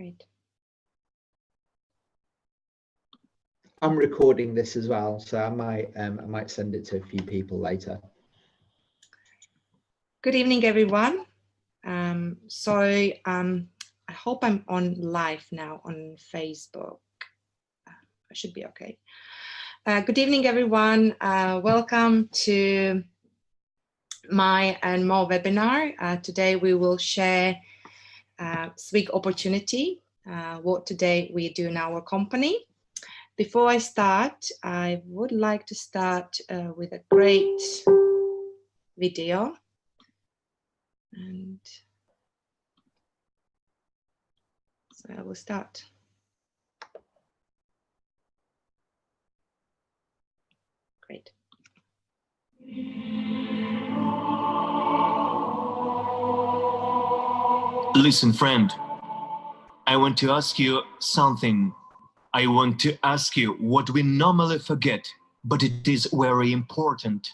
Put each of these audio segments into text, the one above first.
Great. I'm recording this as well, so I might send it to a few people later. Good evening, everyone. I hope I'm on live now on Facebook. I should be okay. Good evening, everyone. Welcome to my and more webinar. Today we will share SWIG opportunity, what today we do in our company. Before I start, I would like to start with a great video. And so I will start. Great. Listen, friend, I want to ask you something. I want to ask you what we normally forget, but it is very important.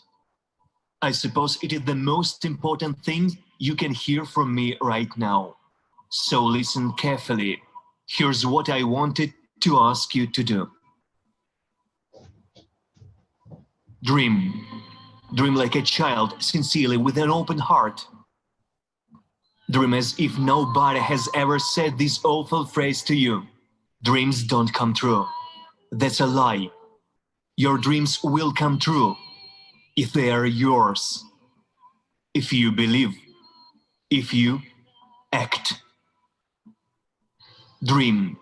I suppose it is the most important thing you can hear from me right now. So listen carefully. Here's what I wanted to ask you to do. Dream. Dream like a child, sincerely, with an open heart. Dream as if nobody has ever said this awful phrase to you. Dreams don't come true. That's a lie. Your dreams will come true if they are yours. If you believe. If you act. Dream.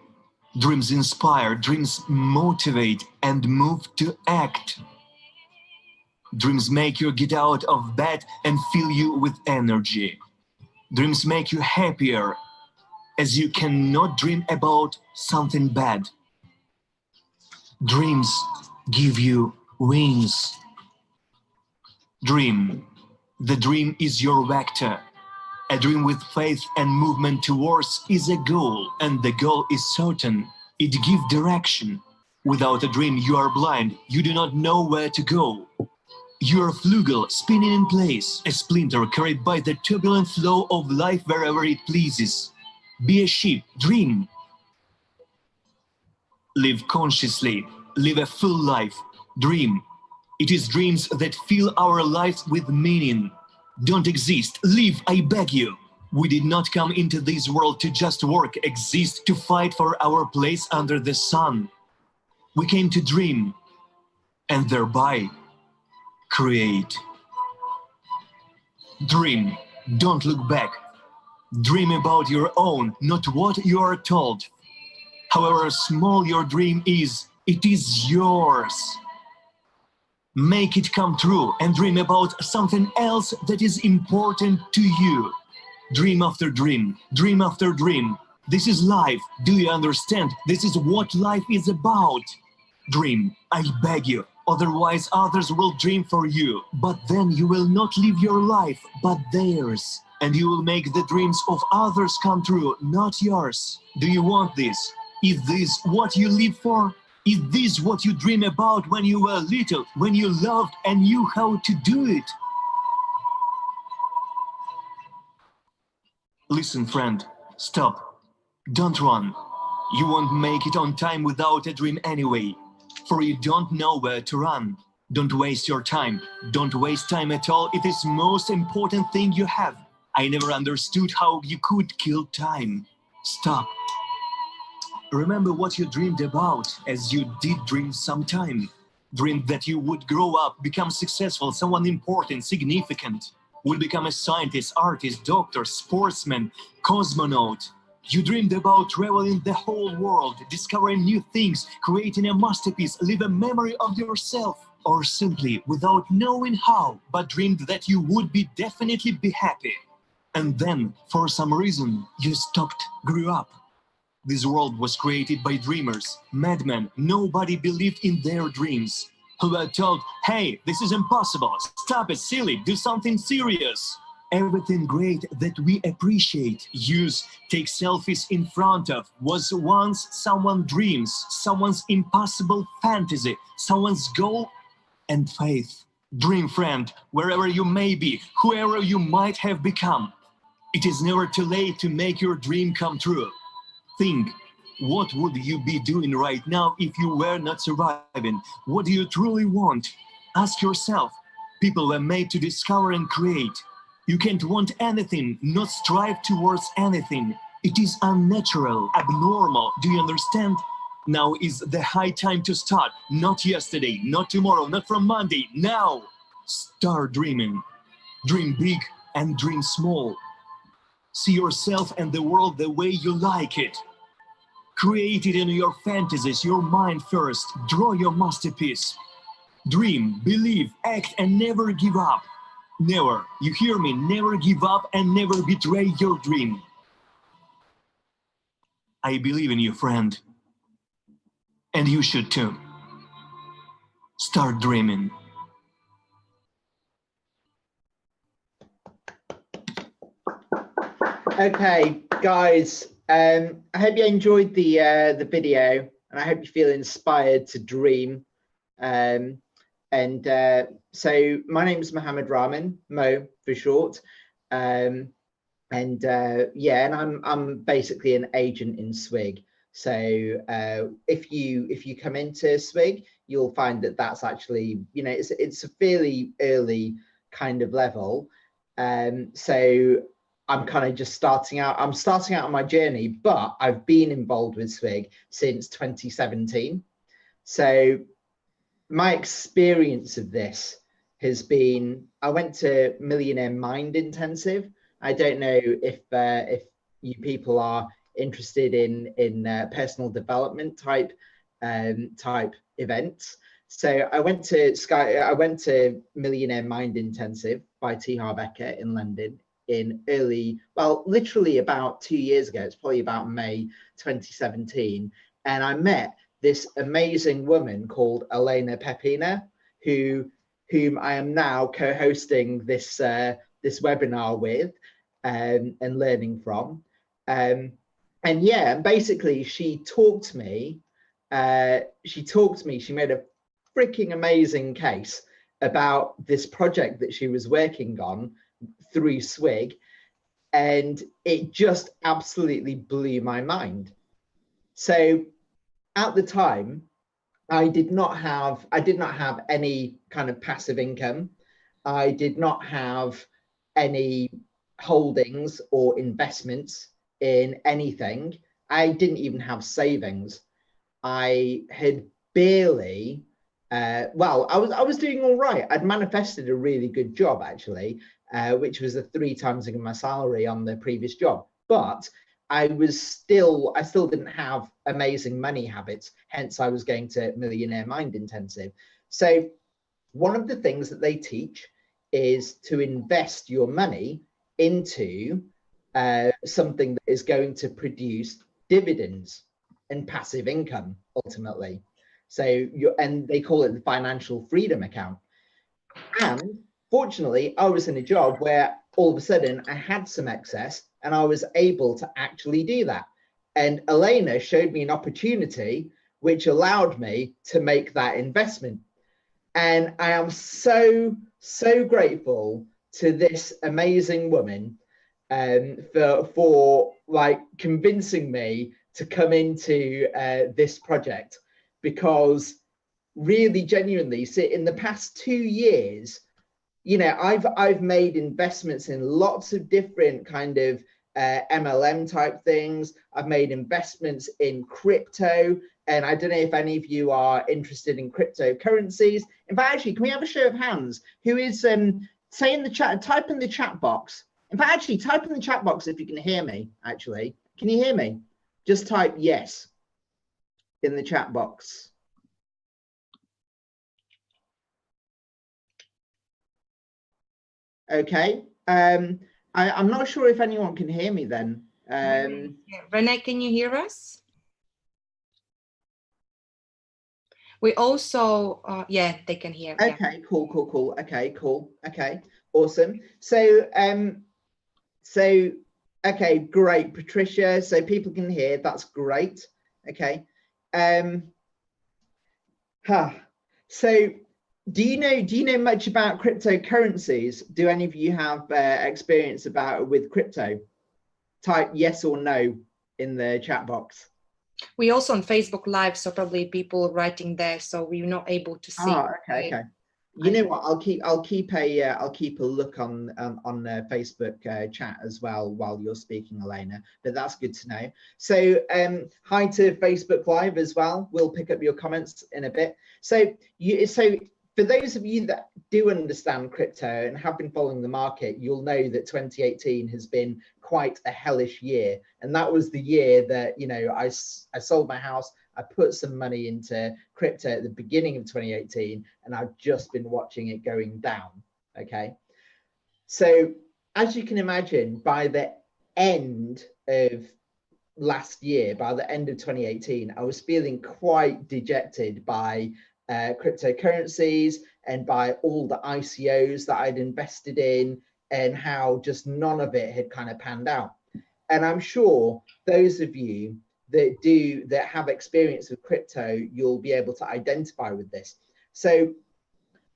Dreams inspire, dreams motivate and move to act. Dreams make you get out of bed and fill you with energy. Dreams make you happier, as you cannot dream about something bad. Dreams give you wings. Dream. The dream is your vector. A dream with faith and movement towards is a goal, and the goal is certain. It gives direction. Without a dream, you are blind. You do not know where to go. You are a flugel spinning in place, a splinter carried by the turbulent flow of life wherever it pleases. Be a ship, dream. Live consciously, live a full life, dream. It is dreams that fill our lives with meaning. Don't exist, live, I beg you. We did not come into this world to just work, exist, to fight for our place under the sun. We came to dream, and thereby create. Dream, don't look back. Dream about your own, not what you are told. However small your dream is, it is yours. Make it come true and dream about something else that is important to you. Dream after dream, dream after dream. This is life, do you understand? This is what life is about. Dream, I beg you, otherwise others will dream for you. But then you will not live your life, but theirs. And you will make the dreams of others come true, not yours. Do you want this? Is this what you live for? Is this what you dream about when you were little, when you loved and knew how to do it? Listen, friend, stop. Don't run. You won't make it on time without a dream anyway, for you don't know where to run. Don't waste your time. Don't waste time at all. It is the most important thing you have. I never understood how you could kill time. Stop. Remember what you dreamed about, as you did dream sometime. Dreamed that you would grow up, become successful, someone important, significant. Would become a scientist, artist, doctor, sportsman, cosmonaut. You dreamed about traveling the whole world, discovering new things, creating a masterpiece, leave a memory of yourself. Or simply, without knowing how, but dreamed that you would definitely be happy. And then, for some reason, you stopped, grew up. This world was created by dreamers, madmen. Nobody believed in their dreams. Who were told, hey, this is impossible, stop it, silly, do something serious. Everything great that we appreciate, use, take selfies in front of, was once someone's dreams, someone's impossible fantasy, someone's goal and faith. Dream, friend, wherever you may be, whoever you might have become. It is never too late to make your dream come true. Think, what would you be doing right now if you were not surviving? What do you truly want? Ask yourself. People are made to discover and create. You can't want anything, not strive towards anything. It is unnatural, abnormal. Do you understand? Now is the high time to start. Not yesterday, not tomorrow, not from Monday. Now, start dreaming. Dream big and dream small. See yourself and the world the way you like it. Create it in your fantasies, your mind first. Draw your masterpiece. Dream, believe, act, and never give up. Never, you hear me, never give up and never betray your dream. I believe in you, friend. And you should too. Start dreaming. Okay, guys, I hope you enjoyed the video, and I hope you feel inspired to dream. So my name is Mohammed Rahman, Mo for short, yeah, and I'm basically an agent in SWIG. So if you come into SWIG, you'll find that that's actually, you know, it's a fairly early kind of level. So I'm kind of just starting out. I'm starting out on my journey, but I've been involved with SWIG since 2017. So my experience of this has been, I went to Millionaire Mind Intensive. I don't know if you people are interested in personal development type events. So I went to Millionaire Mind Intensive by T. Harv Eker in London in literally about 2 years ago. It's probably about May 2017, and I met this amazing woman called Alena Pepina, whom I am now co-hosting this webinar with, and learning from. And yeah, basically she taught me. She made a freaking amazing case about this project that she was working on through SWIG, and it just absolutely blew my mind. So at the time, I did not have any kind of passive income. I did not have any holdings or investments in anything. I didn't even have savings. I had barely, I was doing all right. I'd manifested a really good job actually, which was 3 times my salary on the previous job. But I still didn't have amazing money habits. Hence, I was going to Millionaire Mind Intensive. So one of the things that they teach is to invest your money into something that is going to produce dividends and passive income ultimately. So and they call it the financial freedom account. And fortunately, I was in a job where all of a sudden I had some excess and I was able to actually do that. And Alena showed me an opportunity which allowed me to make that investment. And I am so grateful to this amazing woman for like convincing me to come into this project, because really genuinely, so in the past 2 years, you know, I've made investments in lots of different kind of MLM type things. I've made investments in crypto, and I don't know if any of you are interested in cryptocurrencies. In fact, actually, can we have a show of hands? Who is say in the chat, type in the chat box. In fact, actually, type in the chat box if you can hear me. Actually, can you hear me? Just type yes in the chat box. Okay. I'm not sure if anyone can hear me then. Renee, can you hear us? We also, yeah, they can hear. Okay, yeah. Cool. Okay, cool. Okay, awesome. So, okay, great, Patricia. So people can hear. That's great. Okay. So, do you know much about cryptocurrencies? Do any of you have experience with crypto? Type yes or no in the chat box? We also on Facebook Live, so probably people writing there, so we're not able to see. Oh, okay. You know what? I'll keep a look on the Facebook chat as well while you're speaking, Alena. But that's good to know. So hi to Facebook Live as well. We'll pick up your comments in a bit. So for those of you that do understand crypto and have been following the market, you'll know that 2018 has been quite a hellish year, and that was the year that I sold my house. I put some money into crypto at the beginning of 2018, and I've just been watching it going down. Okay, so as you can imagine, by the end of last year, by the end of 2018, I was feeling quite dejected by cryptocurrencies and by all the ICOs that I'd invested in, and how just none of it had kind of panned out. And I'm sure those of you that have experience with crypto, you'll be able to identify with this. So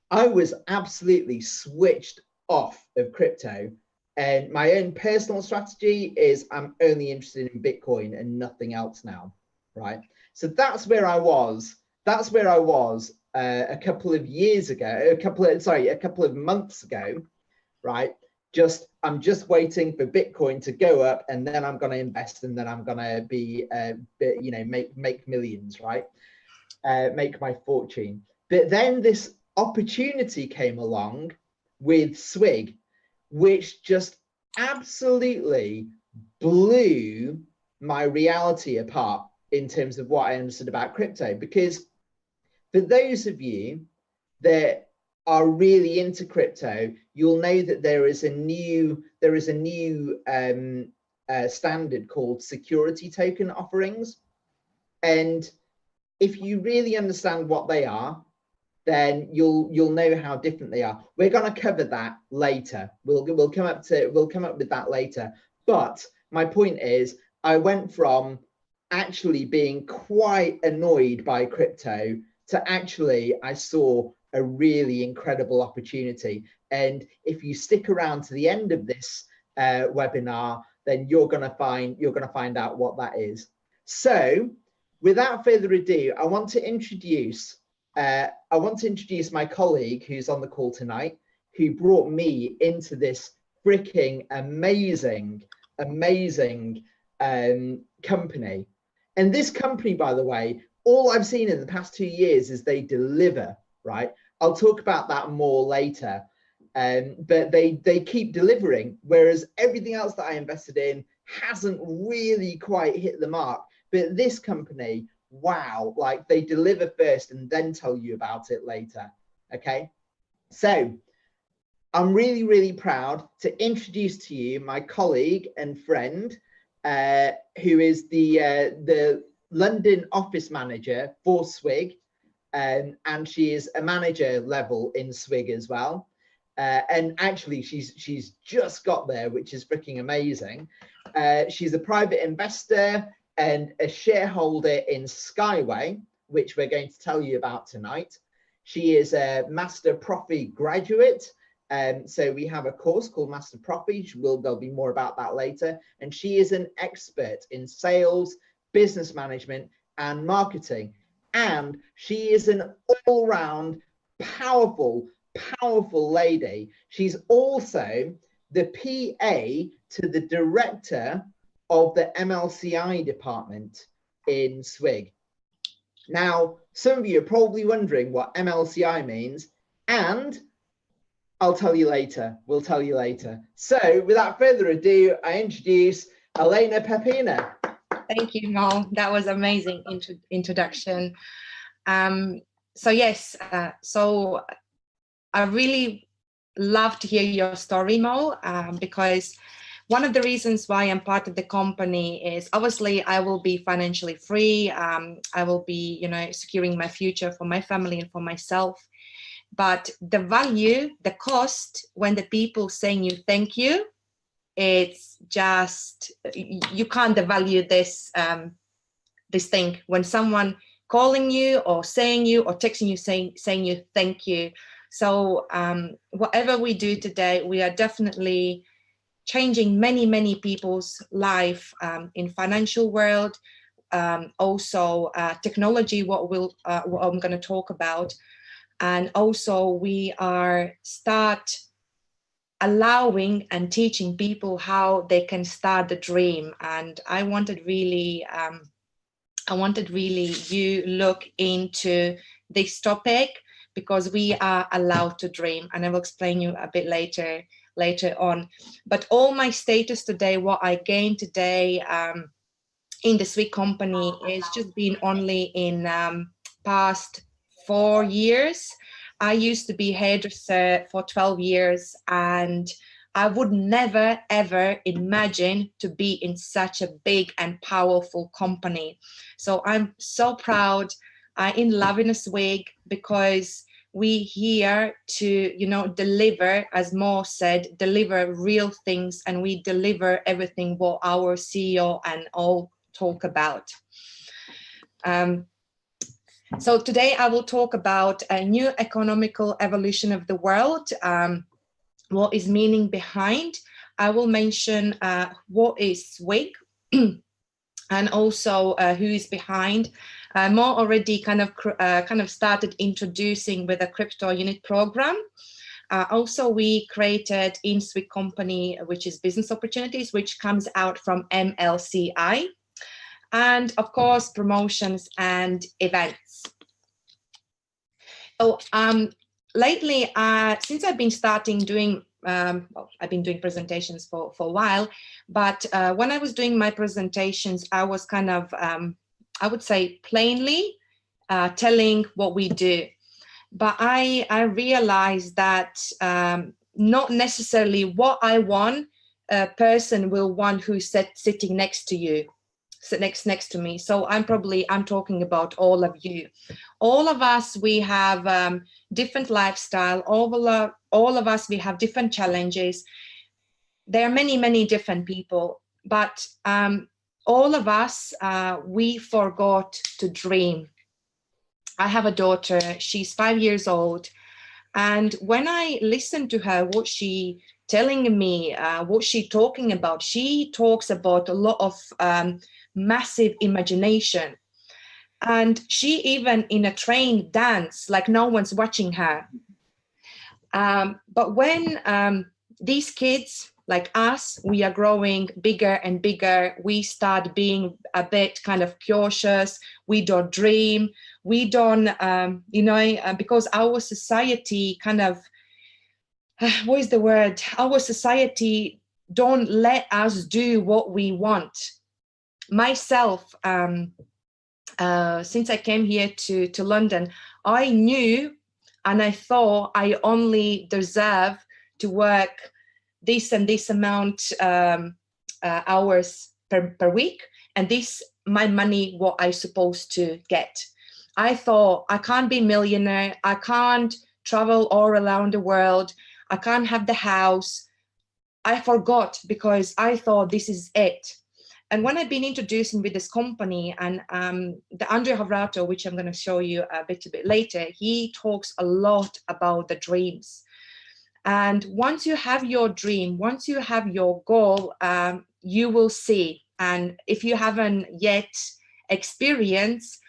I was absolutely switched off of crypto, and my own personal strategy is I'm only interested in Bitcoin and nothing else now, right? So that's where I was. That's where I was a couple of years ago, a couple of months ago, right? I'm just waiting for Bitcoin to go up, and then I'm going to invest, and then I'm going to be, make millions, right? Make my fortune. But then this opportunity came along with SWIG, which just absolutely blew my reality apart in terms of what I understood about crypto. Because for those of you that are really into crypto, you'll know that there is a new standard called security token offerings. And if you really understand what they are, then you'll know how different they are. We're going to cover that later. We'll come up with that later. But my point is, I went from actually being quite annoyed by crypto to actually I saw a really incredible opportunity. And if you stick around to the end of this webinar, then you're going to find out what that is. So without further ado, I want to introduce my colleague who's on the call tonight, who brought me into this freaking amazing company. And this company, by the way, all I've seen in the past 2 years is they deliver, right? I'll talk about that more later. But they keep delivering, whereas everything else that I invested in hasn't really quite hit the mark. But this company, wow, like they deliver first and then tell you about it later. Okay, so I'm really, really proud to introduce to you my colleague and friend, who is the London office manager for SWIG, and she is a manager level in SWIG as well. And actually, she's just got there, which is freaking amazing. She's a private investor and a shareholder in Skyway, which we're going to tell you about tonight. She is a Master Profi graduate. So we have a course called Master Profi. There'll be more about that later. And she is an expert in sales, business management, and marketing. And she is an all-round powerful lady. She's also the PA to the director of the MLCI department in SWIG. Now, some of you are probably wondering what MLCI means, and I'll tell you later. We'll tell you later. So without further ado, I introduce Alena Pepina. Thank you, Mo. That was amazing introduction. So yes, so I really love to hear your story, Mo, because one of the reasons why I'm part of the company is obviously I will be financially free. I will be, securing my future for my family and for myself. But the value, the cost, when the people saying you thank you, it's just, you can't devalue this this thing. When someone calling you or saying you or texting you saying you thank you. So whatever we do today, we are definitely changing many people's life in financial world, also technology, what I'm going to talk about. And also we are start allowing and teaching people how they can start the dream. And I wanted really you look into this topic, because we are allowed to dream, and I will explain you a bit later on. But all my status today, what I gained today in the SWIG company, is just been only in past 4 years. I used to be hairdresser for 12 years, and I would never ever imagine to be in such a big and powerful company. So I'm so proud. I'm in love in a SWIG, because we here to, you know, deliver, as Mo said, deliver real things, and we deliver everything what our CEO and all talk about. So today I will talk about a new economical evolution of the world, what is meaning behind. I will mention what is SWIG and also who is behind. Mo already kind of started introducing with a crypto unit program. Also, we created in SWIG company, which is business opportunities, which comes out from MLCI. And of course, promotions and events. So lately, since I've been doing, I've been doing presentations for a while, but when I was doing my presentations, I was kind of, I would say plainly telling what we do. But I realized that not necessarily what I want, a person will want who's sitting next to you. Next to me. So I'm talking about all of you. All of us, we have different lifestyle. All of us, we have different challenges. There are many different people, but all of us, we forgot to dream. I have a daughter, she's 5 years old. And when I listen to her, what she telling me, what she talking about, she talks about a lot of massive imagination. And she even in a train dance like no one's watching her. But when these kids like us, we are growing bigger and bigger, we start being a bit kind of cautious, we don't dream, we don't, because our society kind of, what is the word? Our society don't let us do what we want. Myself, since I came here to London, I knew and I thought I only deserve to work this and this amount hours per week, and this my money what I supposed to get. I thought I can't be millionaire, I can't travel all around the world, I can't have the house. I forgot because I thought this is it. And when I've been introducing with this company and the Andrea Havrato, which I'm going to show you a bit later, he talks a lot about the dreams. And once you have your dream, once you have your goal, you will see. And if you haven't yet experienced,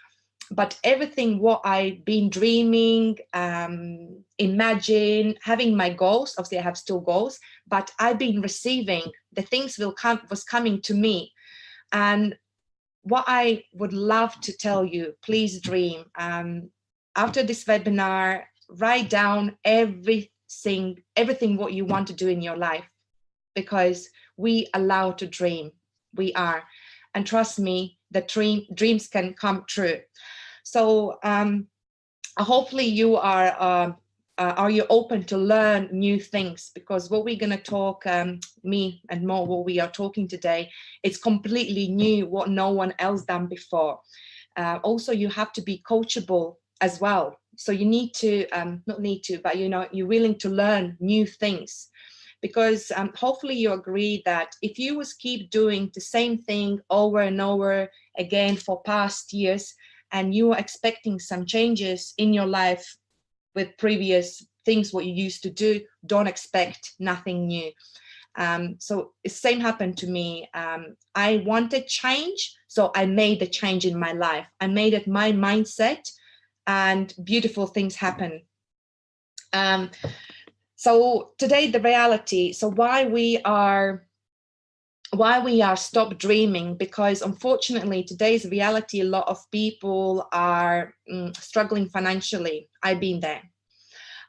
but everything what I've been dreaming, imagine, having my goals, obviously I have still goals, but I've been receiving, the things was coming to me. And what I would love to tell you, please dream. After this webinar, write down everything what you want to do in your life, because we allow to dream. We are. And trust me, the dreams can come true. So hopefully you are you open to learn new things, because what we're going to talk, me and Mo, what we are talking today, it's completely new, what no one else done before. Also, you have to be coachable as well. So you need to, not need to, but you're willing to learn new things. Because hopefully you agree that if you was keep doing the same thing over and over again for past years, and you are expecting some changes in your life with previous things what you used to do, don't expect nothing new. So the same happened to me. I wanted change, so I made the change in my life. I made it my mindset, and beautiful things happen. So today, the reality, so why we are stop dreaming, because unfortunately today's reality, a lot of people are struggling financially. I've been there.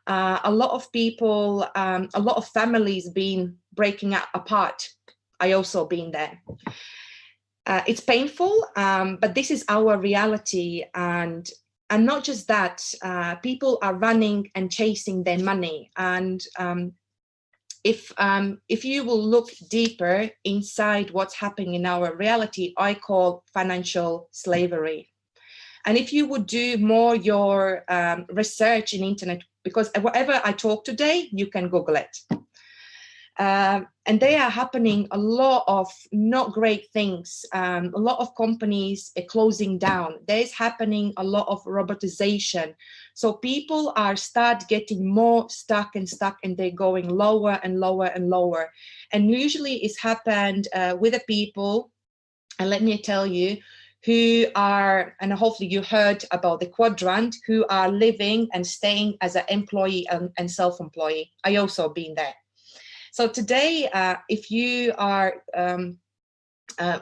A lot of people, a lot of families been breaking apart. I also been there. It's painful, but this is our reality. And not just that, people are running and chasing their money. And if you will look deeper inside what's happening in our reality, I call financial slavery. And if you would do more your research in internet, because whatever I talk today, you can Google it. And they are happening a lot of not great things. A lot of companies are closing down. There's happening a lot of robotization. So people are start getting more stuck, and they're going lower and lower and lower. And usually it's happened with the people, and let me tell you, who are, and hopefully you heard about the quadrant, who are living and staying as an employee and self-employee. I also been there. So today, if you are,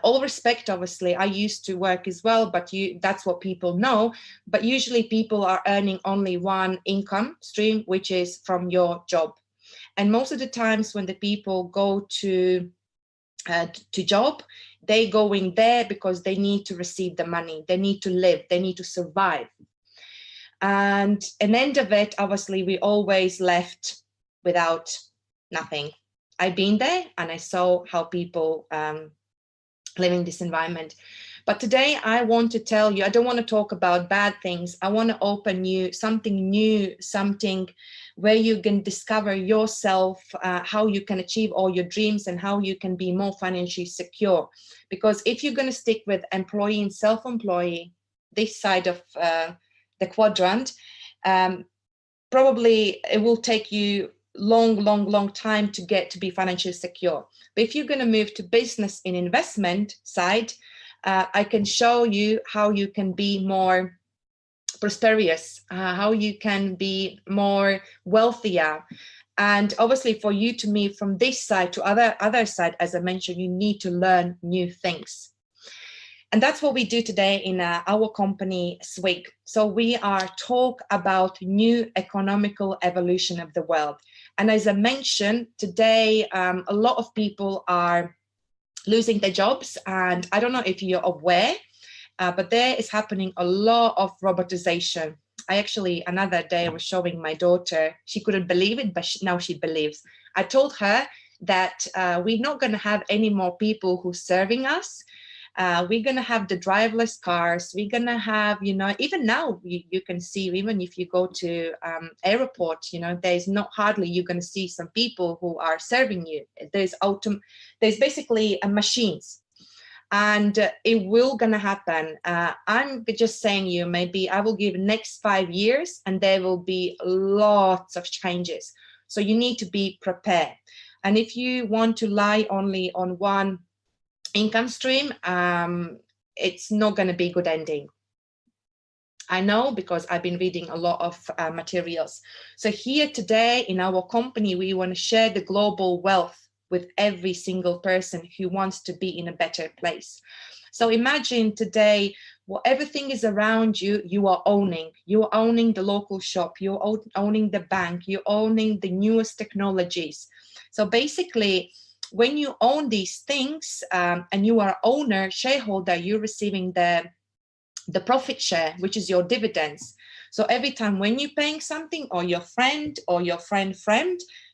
all respect, obviously, I used to work as well, but that's what people know. But usually people are earning only one income stream, which is from your job. And most of the times when the people go to job, they going there because they need to receive the money, they need to live, they need to survive. And an end of it, obviously, we always left without nothing. I've been there and I saw how people live in this environment. But today I want to tell you, I don't want to talk about bad things. I want to open you something new, something where you can discover yourself, how you can achieve all your dreams and how you can be more financially secure. Because if you're going to stick with employee and self-employee, this side of the quadrant, probably it will take you long time to get to be financially secure. But if you're going to move to business and investment side, I can show you how you can be more prosperous, how you can be more wealthier. And obviously for you to move from this side to other side, as I mentioned, you need to learn new things. And that's what we do today in our company, SWIG. So we are talk about new economical evolution of the world. And as I mentioned, today, a lot of people are losing their jobs. And I don't know if you're aware, but there is happening a lot of robotization. I actually, another day, I was showing my daughter, she couldn't believe it, but now she believes. I told her that we're not going to have any more people who serving us. We're going to have the driverless cars. We're going to have, you know, even now you can see, even if you go to airport, you know, there's not hardly you're going to see some people who are serving you. There's basically machines, and it will going to happen. I'm just saying you, maybe I will give next 5 years and there will be lots of changes. So you need to be prepared. And if you want to rely only on one income stream, it's not going to be good ending. I know, because I've been reading a lot of materials. So here today in our company, we want to share the global wealth with every single person who wants to be in a better place. So imagine today, well, everything is around you, you are owning. You are owning the local shop, you're owning the bank, you're owning the newest technologies. So basically, when you own these things and you are owner, shareholder, you're receiving the profit share, which is your dividends. So every time when you're paying something, or your friend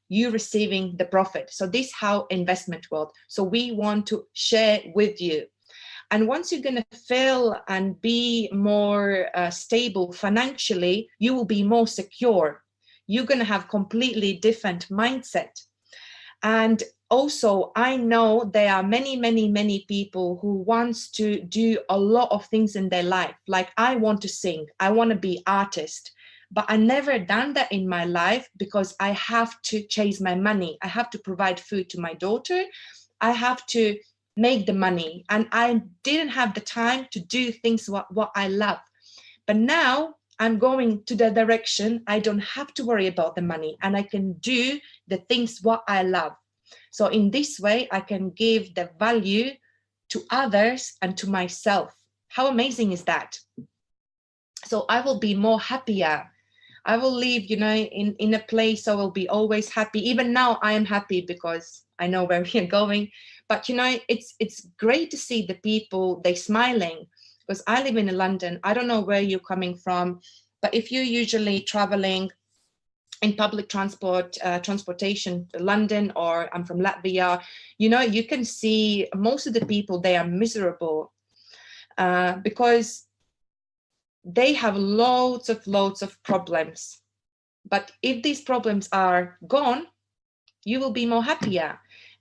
you're receiving the profit. So this is how investment world. So we want to share with you. And once you're going to feel and be more stable financially, you will be more secure. You're going to have completely different mindset. And also, I know there are many people who wants to do a lot of things in their life. Like, I want to sing, I want to be artist, but I never done that in my life because I have to chase my money. I have to provide food to my daughter. I have to make the money, and I didn't have the time to do things what I love. But now I'm going to the direction, I don't have to worry about the money, and I can do the things what I love. So in this way, I can give the value to others and to myself. How amazing is that? So I will be more happier. I will live, in a place I will be always happy. Even now I am happy because I know where we are going. But, it's great to see the people, they smiling, because I live in London. I don't know where you're coming from, but if you're usually traveling in public transportation to London, or I'm from Latvia, you can see most of the people, they are miserable because they have loads of problems. But if these problems are gone, you will be more happier.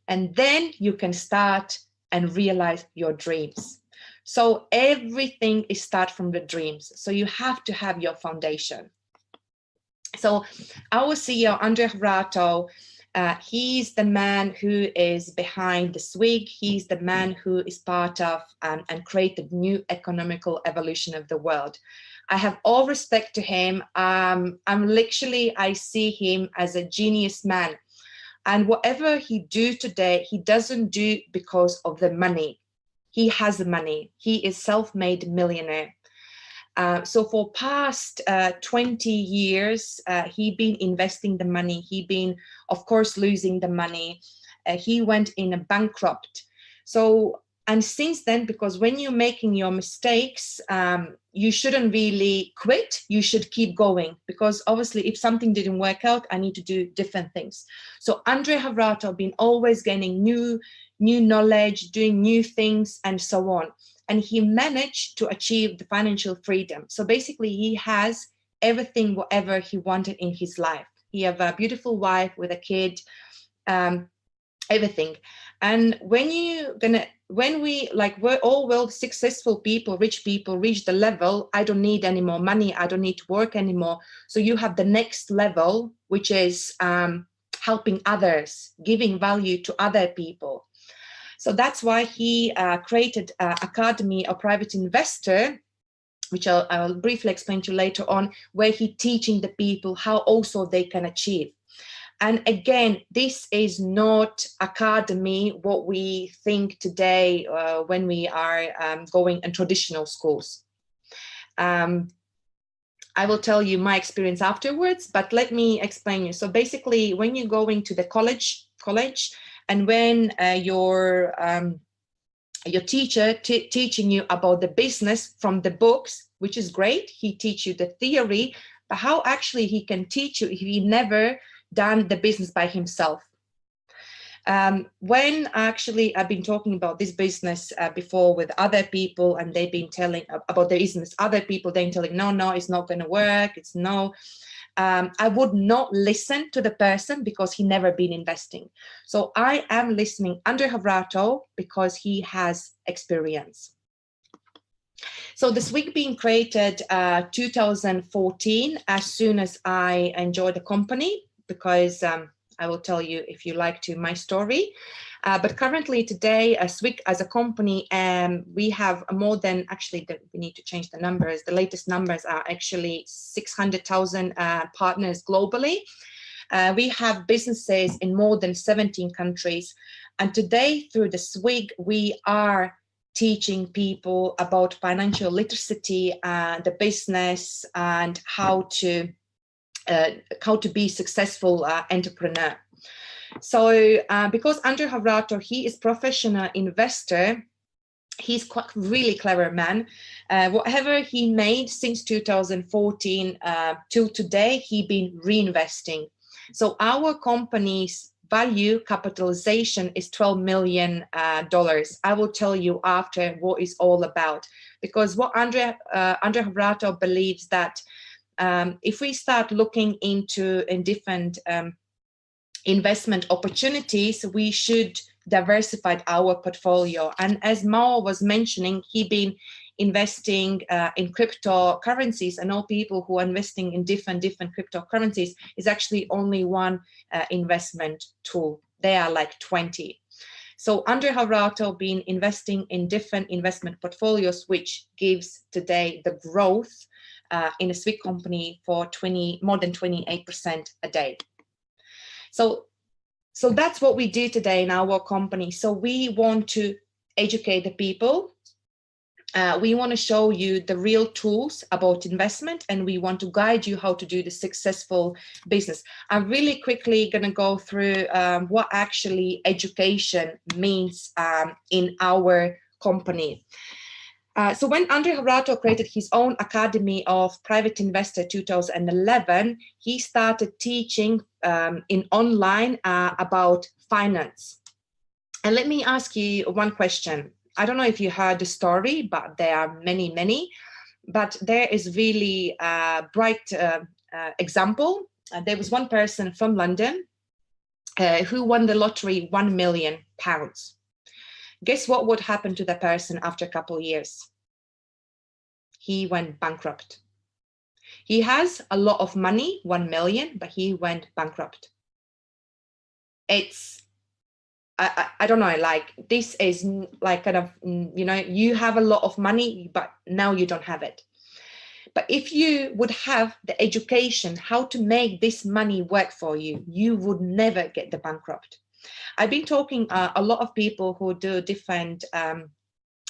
And then you can start and realize your dreams. So everything is start from the dreams. So you have to have your foundation. So our CEO, Andrea Hrato, he's the man who is behind the SWIG. He's the man who is part of and created new economical evolution of the world. I have all respect to him. I see him as a genius man. And whatever he do today, he doesn't do because of the money. He has the money. He is self-made millionaire. So for past 20 years, he been investing the money. He been, of course, losing the money. He went in a bankrupt. So, and since then, because when you're making your mistakes, you shouldn't really quit. You should keep going, because obviously if something didn't work out, I need to do different things. So Andrea Hrato been always gaining new knowledge, doing new things, and so on. And he managed to achieve the financial freedom. So basically he has everything, whatever he wanted in his life. He have a beautiful wife with a kid, everything. And we're all well successful people, rich people reach the level, I don't need any more money, I don't need to work anymore. So you have the next level, which is helping others, giving value to other people. So that's why he created Academy of Private Investor, which I'll briefly explain to you later on, where he teaching the people how also they can achieve. And again, this is not academy, what we think today when we are going in traditional schools. I will tell you my experience afterwards, but let me explain you. So basically, when you go into the college, and when your teacher teaching you about the business from the books, which is great, he teach you the theory, but how actually he can teach you if he never done the business by himself. When actually I've been talking about this business before with other people, and they've been telling about their business, other people then telling, no, it's not going to work, it's no. I would not listen to the person because he never been investing. So I am listening Andrea Hrato because he has experience. So the SWIG being created 2014, as soon as I enjoyed the company, because I will tell you, if you like to, my story. But currently today, SWIG as a company, we have more than, actually, we need to change the numbers. The latest numbers are actually 600,000 partners globally. We have businesses in more than 17 countries. And today, through the SWIG, we are teaching people about financial literacy, the business, and how to be successful entrepreneur. So because Andrea Hrato, he is professional investor, he's quite really clever man. Whatever he made since 2014 till today, he been reinvesting. So our company's value capitalization is $12 million. I will tell you after what it's all about, because what Andrea Hrato believes that if we start looking into different investment opportunities, we should diversify our portfolio. And as Mao was mentioning, he been investing in cryptocurrencies, and all people who are investing in different cryptocurrencies is actually only one investment tool. There are like 20. So Andrea Horato been investing in different investment portfolios, which gives today the growth in a SWIG company for more than 28% a day. So that's what we do today in our company. So we want to educate the people. We want to show you the real tools about investment, and we want to guide you how to do the successful business. I'm really quickly going to go through what actually education means in our company. So when Andrea Horato created his own Academy of Private Investor 2011, he started teaching in online about finance. And let me ask you one question. I don't know if you heard the story, but there are many, but there is really a bright example. There was one person from London who won the lottery £1 million. Guess what would happen to the person after a couple of years? He went bankrupt. He has a lot of money, 1 million, but he went bankrupt. It's I don't know, like this is like kind of, you know, you have a lot of money, but now you don't have it. But if you would have the education how to make this money work for you, you would never get the bankrupt. I've been talking a lot of people who do different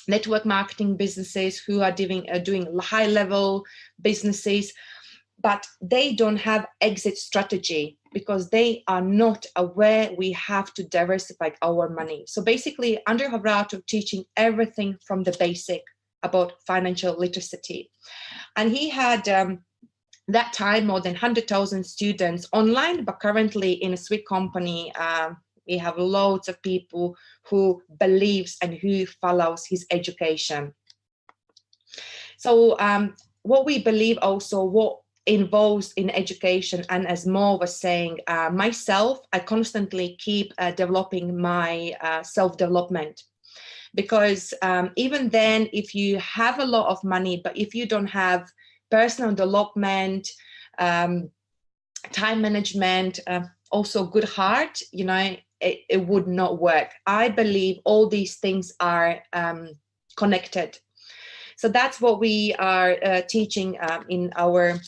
network marketing businesses, who are doing high level businesses, but they don't have exit strategy because they are not aware we have to diversify our money. So basically, Andrea Horato teaching everything from the basic about financial literacy. And he had that time more than 100,000 students online, but currently in a SWIG company, we have loads of people who believes and who follows his education. So what we believe also, what involves in education, and as Mo was saying, myself, I constantly keep developing my self-development, because even then, if you have a lot of money, but if you don't have personal development, time management, also good heart, you know, it would not work. I believe all these things are connected. So that's what we are teaching in our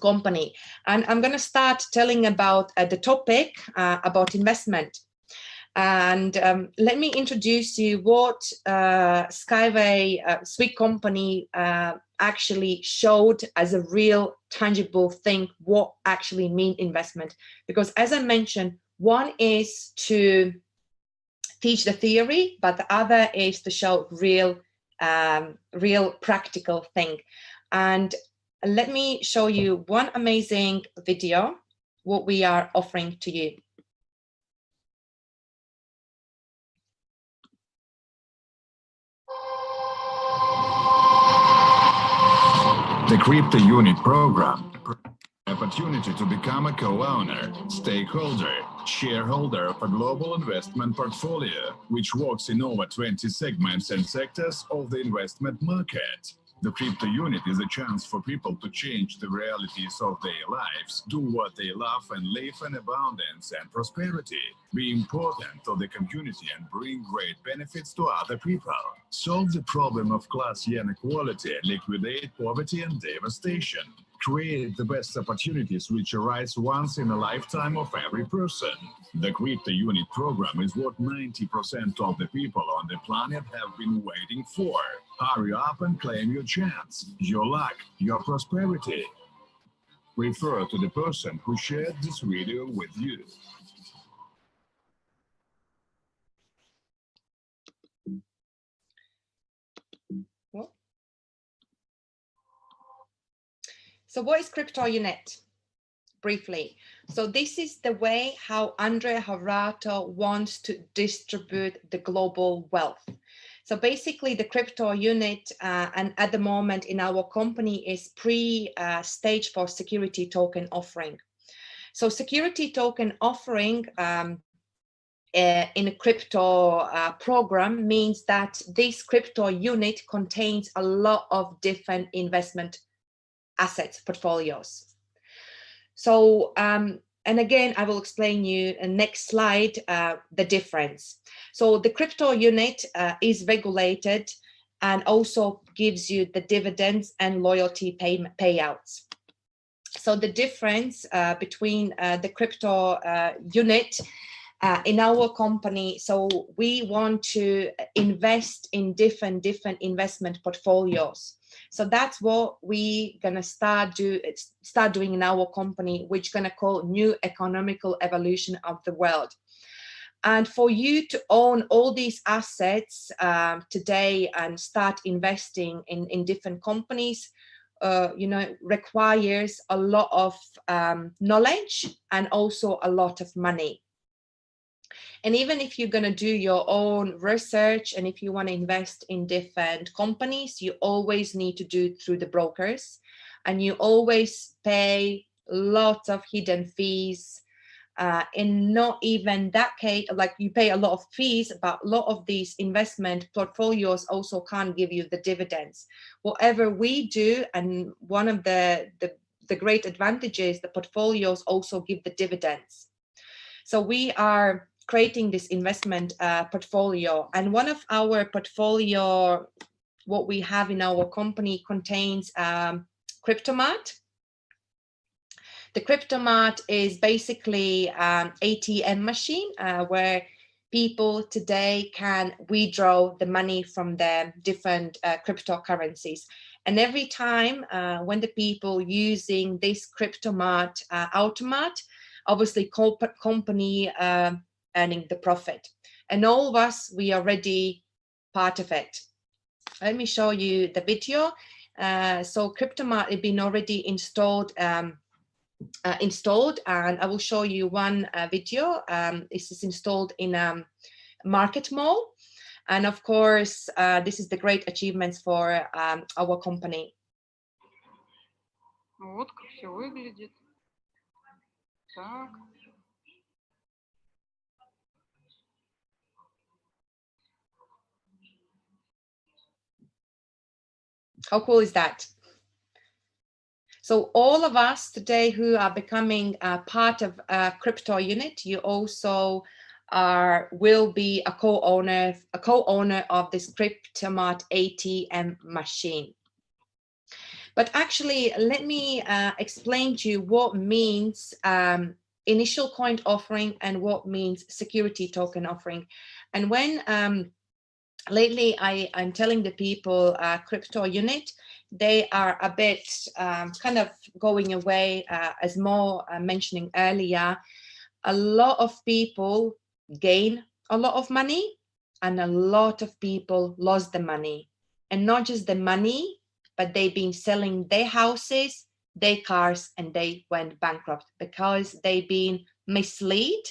company. And I'm going to start telling about the topic about investment. And let me introduce you what Skyway SWIG company actually showed as a real tangible thing, what actually mean investment. Because as I mentioned, one is to teach the theory, but the other is to show real practical thing. And let me show you one amazing video, what we are offering to you. The Crypto Unit program, opportunity to become a co-owner, stakeholder, shareholder of a global investment portfolio, which works in over 20 segments and sectors of the investment market. The Crypto Unit is a chance for people to change the realities of their lives, do what they love, and live in abundance and prosperity, be important to the community and bring great benefits to other people, solve the problem of class inequality, liquidate poverty and devastation, create the best opportunities which arise once in a lifetime of every person. The Crypto Unit program is what 90% of the people on the planet have been waiting for. Hurry up and claim your chance, your luck, your prosperity. Refer to the person who shared this video with you. So what is Crypto Unit? Briefly. So this is the way how Andrea Horato wants to distribute the global wealth. So basically the Crypto Unit, and at the moment in our company, is pre-stage for security token offering. So security token offering in a crypto program means that this crypto unit contains a lot of different investment assets portfolios. So and again, I will explain you in next slide the difference. So the crypto unit is regulated and also gives you the dividends and loyalty payouts. So the difference between the crypto unit in our company, so we want to invest in different investment portfolios. So that's what we're gonna start doing in our company, which we're gonna call new economical evolution of the world. And for you to own all these assets today and start investing in different companies, you know, requires a lot of knowledge and also a lot of money. And even if you're going to do your own research and if you want to invest in different companies, you always need to do it through the brokers, and you always pay lots of hidden fees. In not even that case, like you pay a lot of fees, but a lot of these investment portfolios also can't give you the dividends. Whatever we do, and one of the great advantages, the portfolios also give the dividends. So we are creating this investment portfolio, and one of our portfolio, what we have in our company, contains Cryptomat. The Cryptomat is basically an ATM machine where people today can withdraw the money from the different cryptocurrencies. And every time when the people using this Cryptomat automat, obviously company earning the profit. And all of us, we are already part of it. Let me show you the video. So Cryptomat has been already installed, and I will show you one video. This is installed in Market Mall. And of course, this is the great achievements for our company. Вот как все выглядит. Так. How cool is that? So all of us today who are becoming part of a crypto unit, you also will be a co-owner of this Cryptomat ATM machine. But actually, let me explain to you what means initial coin offering and what means security token offering. And when lately I'm telling the people crypto unit, they are a bit kind of going away, as Mo mentioning earlier. A lot of people gain a lot of money and a lot of people lost the money, and not just the money, but they've been selling their houses, their cars, and they went bankrupt because they've been misled.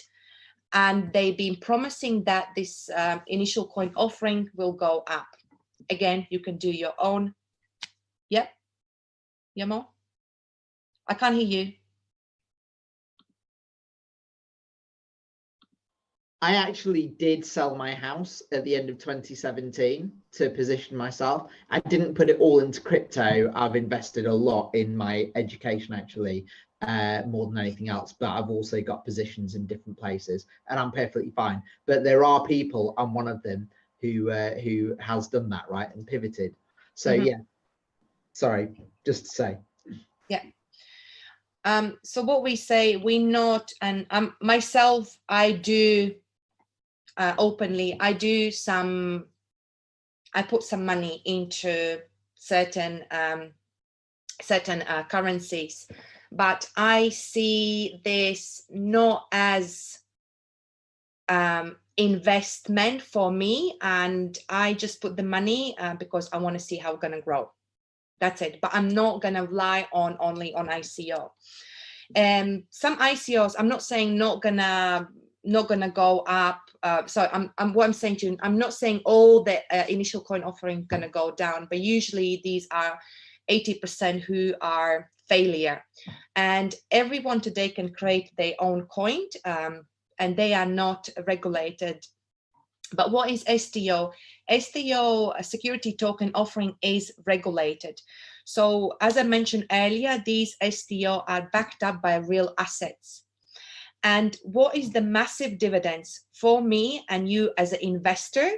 And they've been promising that this initial coin offering will go up. Again, you can do your own. Yep. Yamo? I can't hear you. I actually did sell my house at the end of 2017 to position myself. I didn't put it all into crypto. I've invested a lot in my education, actually. More than anything else, but I've also got positions in different places, and I'm perfectly fine. But there are people, I'm one of them, who has done that, right, and pivoted. So yeah, sorry, just to say. Yeah. So what we say, we not, and myself, I do openly, I put some money into certain currencies. But I see this not as investment for me, and I just put the money because I want to see how it's going to grow. That's it. But I'm not going to rely only on ICO. Some ICOs, I'm not saying not gonna go up. So what I'm saying to you, I'm not saying all the initial coin offering gonna go down, but usually these are 80% who are failure. And everyone today can create their own coin. and they are not regulated. But what is STO? STO, a security token offering, is regulated. So as I mentioned earlier, these STO are backed up by real assets. And what is the massive dividends for me and you as an investor,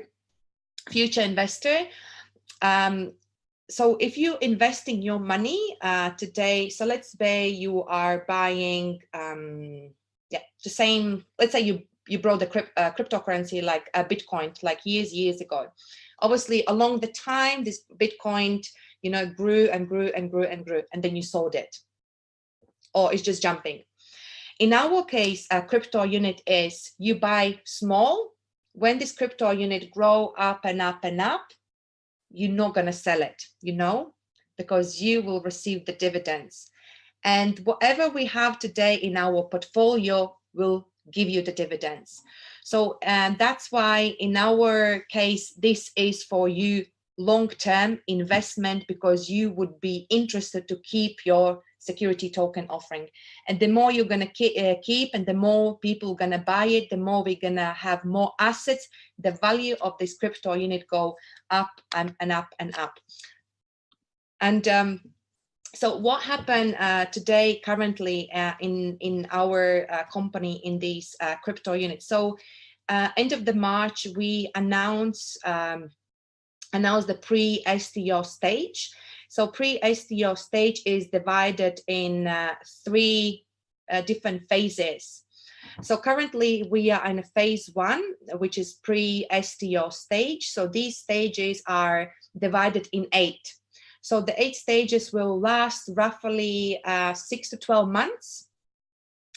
future investor? So if you investing your money today, so let's say you are buying, the same, let's say you bought the cryptocurrency like a Bitcoin, like years ago. Obviously, along the time, this Bitcoin, grew and grew and grew and grew, and then you sold it, or it's just jumping. In our case, a crypto unit is you buy small. When this crypto unit grow up and up and up, you're not going to sell it, because you will receive the dividends. And whatever we have today in our portfolio will give you the dividends. So that's why in our case, this is for you long-term investment, because you would be interested to keep your security token offering. And the more you're going to keep and the more people are going to buy it, the more we're going to have more assets, the value of this crypto unit go up and up and up. And so what happened today currently in our company in these crypto units? So end of the March, we announced the pre-STO stage. So pre-STO stage is divided in 3 different phases. So currently we are in a phase 1, which is pre-STO stage. So these stages are divided in 8. So the 8 stages will last roughly 6 to 12 months.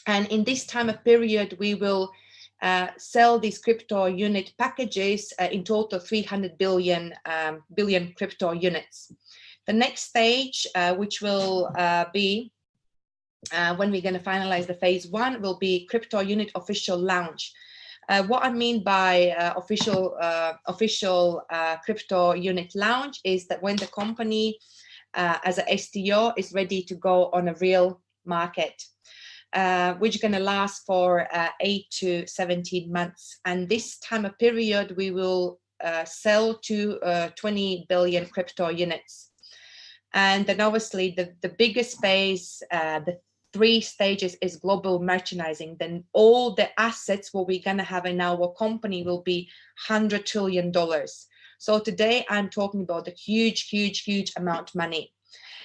And in this time of period, we will sell these crypto unit packages in total 300 billion crypto units. The next stage, which will be when we're going to finalize the phase 1, will be crypto unit official launch. What I mean by official crypto unit launch is that when the company as a STO is ready to go on a real market, which is going to last for 8 to 17 months. And this time of period, we will sell to 20 billion crypto units. And then obviously the biggest phase, the 3 stages, is global merchandising. Then all the assets what we're going to have in our company will be $100 trillion. So today I'm talking about a huge amount of money.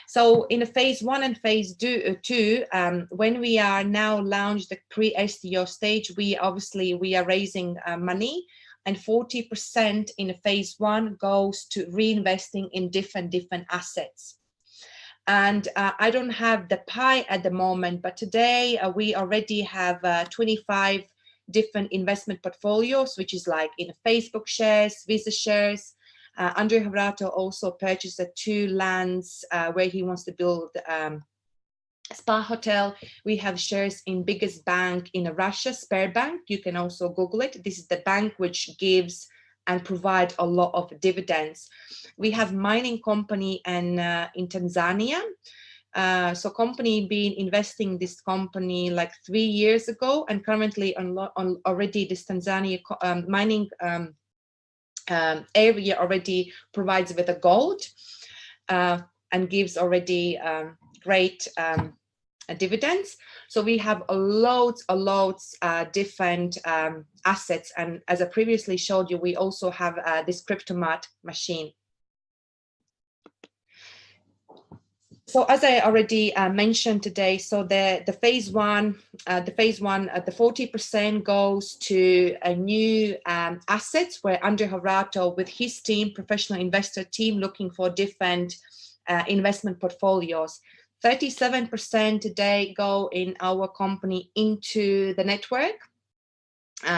So in a phase 1 and phase 2, when we are now launched the pre-STO stage, we are raising money, and 40% in a phase 1 goes to reinvesting in different assets. And I don't have the pie at the moment, but today we already have 25 different investment portfolios, which is like in Facebook shares, Visa shares. Andre Havrato also purchased 2 lands where he wants to build a spa hotel. We have shares in biggest bank in Russia, Sberbank. You can also Google it. This is the bank which gives and provide a lot of dividends. We have mining company and in Tanzania. So company been investing this company like 3 years ago, and currently on already this Tanzania mining area already provides with a gold and gives already great dividends. So we have loads different assets, and as I previously showed you, we also have this Cryptomat machine. So as I already mentioned today, so the phase 1, the 40% goes to a new assets where Andre Havrato with his team, professional investor team, looking for different investment portfolios. 37% today go in our company into the network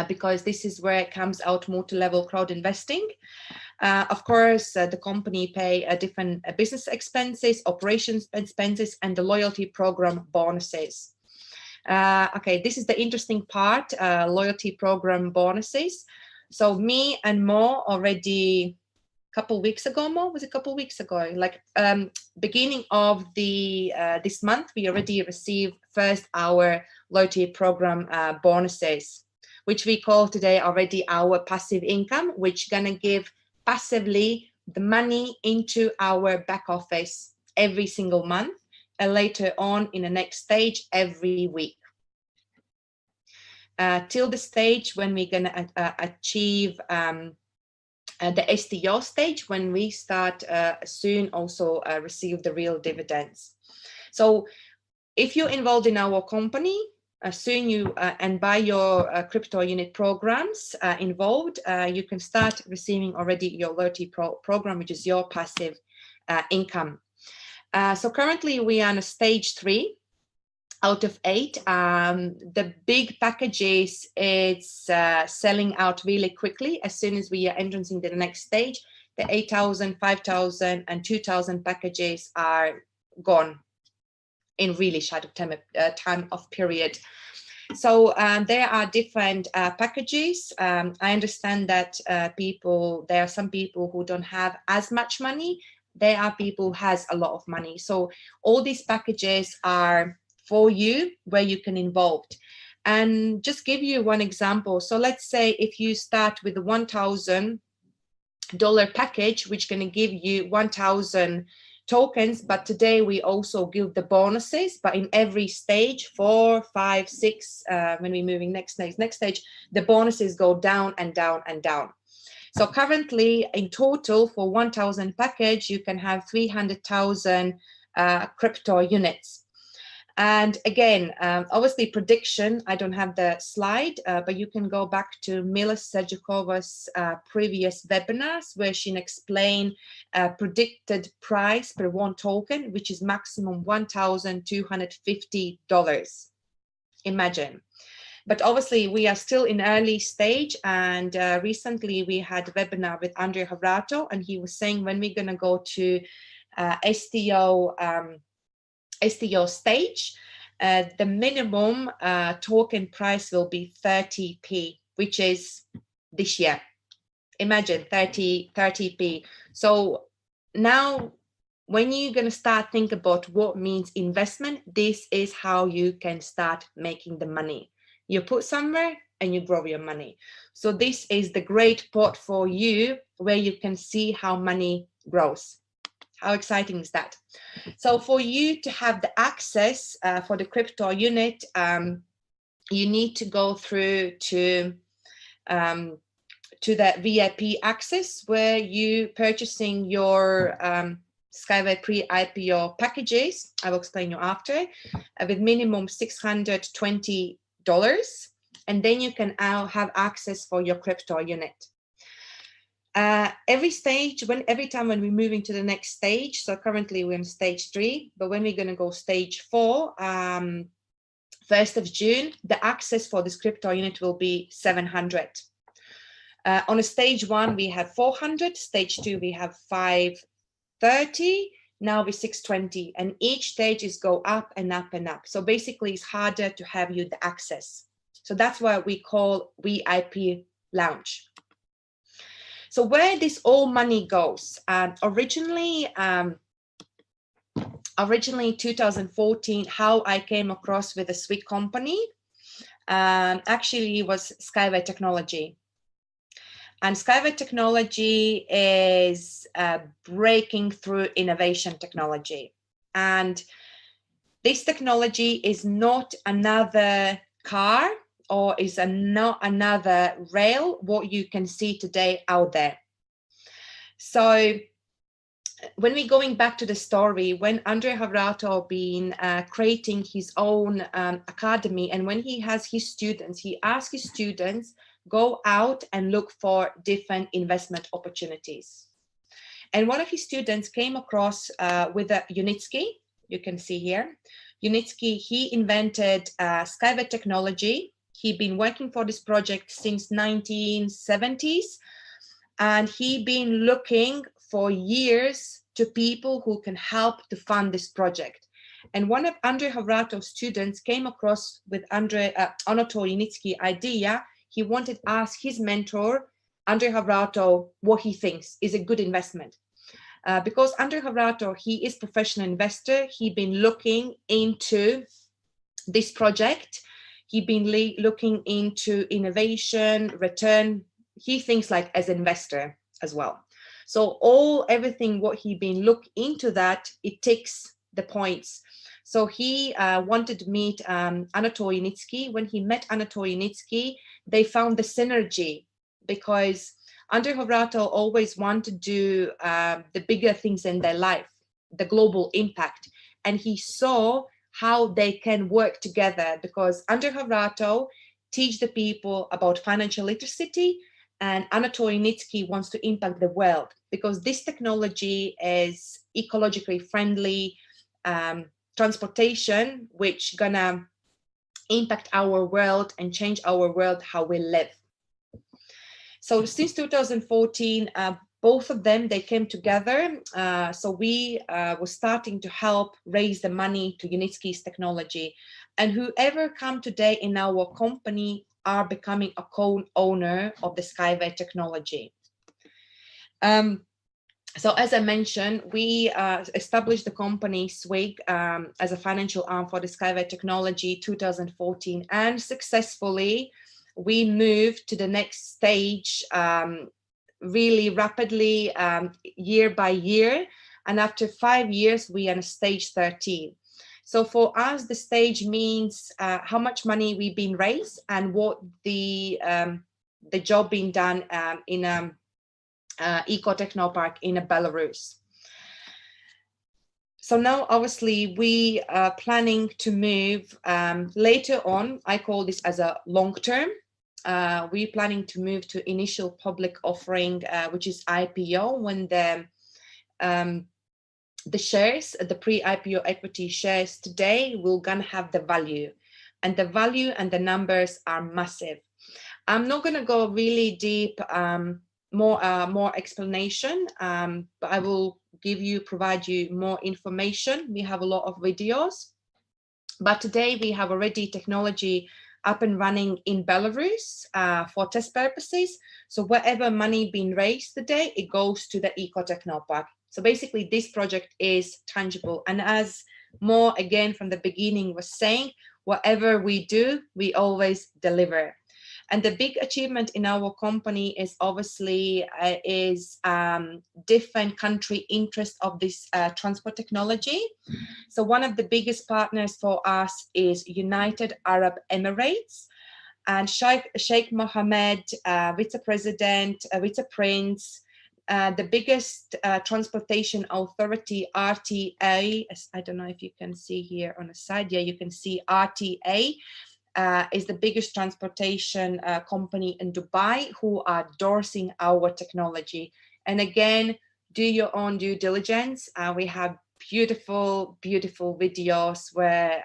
because this is where it comes out multi-level crowd investing. Of course, the company pay different business expenses, operations expenses, and the loyalty program bonuses. Okay, this is the interesting part, loyalty program bonuses. So me and Mo already couple weeks ago, like beginning of the this month, we already received first our loyalty program bonuses. which we call today already our passive income, which gonna give passively the money into our back office every single month, and later on in the next stage every week. Till the stage when we're gonna achieve the STO stage, when we start soon also receive the real dividends. So if you're involved in our company, soon you and by your crypto unit programs involved, you can start receiving already your loyalty program, which is your passive income. So currently we are on a stage 3 out of 8. The big packages, it's selling out really quickly as soon as we are entering into the next stage. The 8,000, 5,000 and 2,000 packages are gone in really short time of period. So there are different packages. I understand that there are some people who don't have as much money. There are people who has a lot of money. So all these packages are for you, where you can involve. And just give you one example. So let's say if you start with a $1,000 package, which going to give you 1,000 tokens, but today we also give the bonuses, but in every stage 4, 5, 6, when we're moving next stage, the bonuses go down and down and down. So currently in total for 1,000 package, you can have 300,000 crypto units. And again, obviously prediction, I don't have the slide, but you can go back to Mila Sergiokova's previous webinars where she explained predicted price per one token, which is maximum $1,250. Imagine. But obviously we are still in early stage, and recently we had a webinar with Andrea Havrato, and he was saying when we're going to go to STO stage, the minimum token price will be 30p, which is this year. Imagine 30p. So now when you're going to start think about what means investment, this is how you can start making the money. You put somewhere and you grow your money. So this is the great pot for you where you can see how money grows. How exciting is that? So for you to have the access for the crypto unit, you need to go through to the VIP access where you purchasing your Skyway pre-IPO packages. I will explain you after, with minimum $620, and then you can now have access for your crypto unit. Every time when we're moving to the next stage, so currently we're in stage 3, but when we're going to go stage 4, 1st of June, the access for this crypto unit will be 700. On a stage 1, we have 400, stage 2, we have 530, now we're 620, and each stage is go up and up and up. So basically it's harder to have you the access. So that's why we call VIP launch. So where this all money goes, originally 2014, how I came across with a SWIG company, actually was Skyway technology. And Skyway technology is breaking through innovation technology. And this technology is not another car, or is not another rail, what you can see today out there. So when we're going back to the story, when Andrea Havrato been creating his own academy, and when he has his students, he asks his students, go out and look for different investment opportunities. And one of his students came across with a Unitsky, you can see here. Unitsky, he invented Skyway technology. He'd been working for this project since 1970s, and he'd been looking for years to people who can help to fund this project. And one of Andrea Havrato's students came across with Anatol Unitsky idea. He wanted to ask his mentor, Andrea Havrato, what he thinks is a good investment. Because Andrea Havrato, he is a professional investor. He'd been looking into this project. He been looking into innovation, return. He thinks like as investor as well. So everything what he been look into that, it ticks the points. So he wanted to meet Anatol Yunitsky. When he met Anatol Yunitsky, they found the synergy, because Andrei Hovratov always wanted to do the bigger things in their life, the global impact. And he saw how they can work together, because Andrei Hovratov teach the people about financial literacy, and Anatol Yunitsky wants to impact the world, because this technology is ecologically friendly transportation, which gonna impact our world and change our world, how we live. So since 2014, both of them, they came together. So we were starting to help raise the money to Yunitsky's technology. And whoever come today in our company are becoming a co-owner of the Skyway technology. So as I mentioned, we established the company SWIG as a financial arm for the Skyway technology 2014, and successfully we moved to the next stage really rapidly, year by year. And after 5 years, we are on stage 13. So for us, the stage means how much money we've been raised and what the job being done in Eco Technopark in Belarus. So now, obviously, we are planning to move later on. I call this as a long term. We're planning to move to initial public offering, which is IPO, when the shares, the pre-IPO equity shares today will gonna have the value, and the value and the numbers are massive. I'm not gonna go really deep, more explanation, but I will provide you more information. We have a lot of videos, but today we have already technology up and running in Belarus for test purposes. So whatever money being raised today, it goes to the Eco Technopark. So basically this project is tangible. And as Mo again from the beginning was saying, whatever we do, we always deliver. And the big achievement in our company is obviously different country interest of this transport technology. So one of the biggest partners for us is United Arab Emirates, and Sheikh Mohammed, vice-president, vice-prince, the biggest transportation authority, RTA. I don't know if you can see here on the side. Yeah, you can see RTA. Is the biggest transportation company in Dubai, who are endorsing our technology. And again, do your own due diligence. We have beautiful, beautiful videos where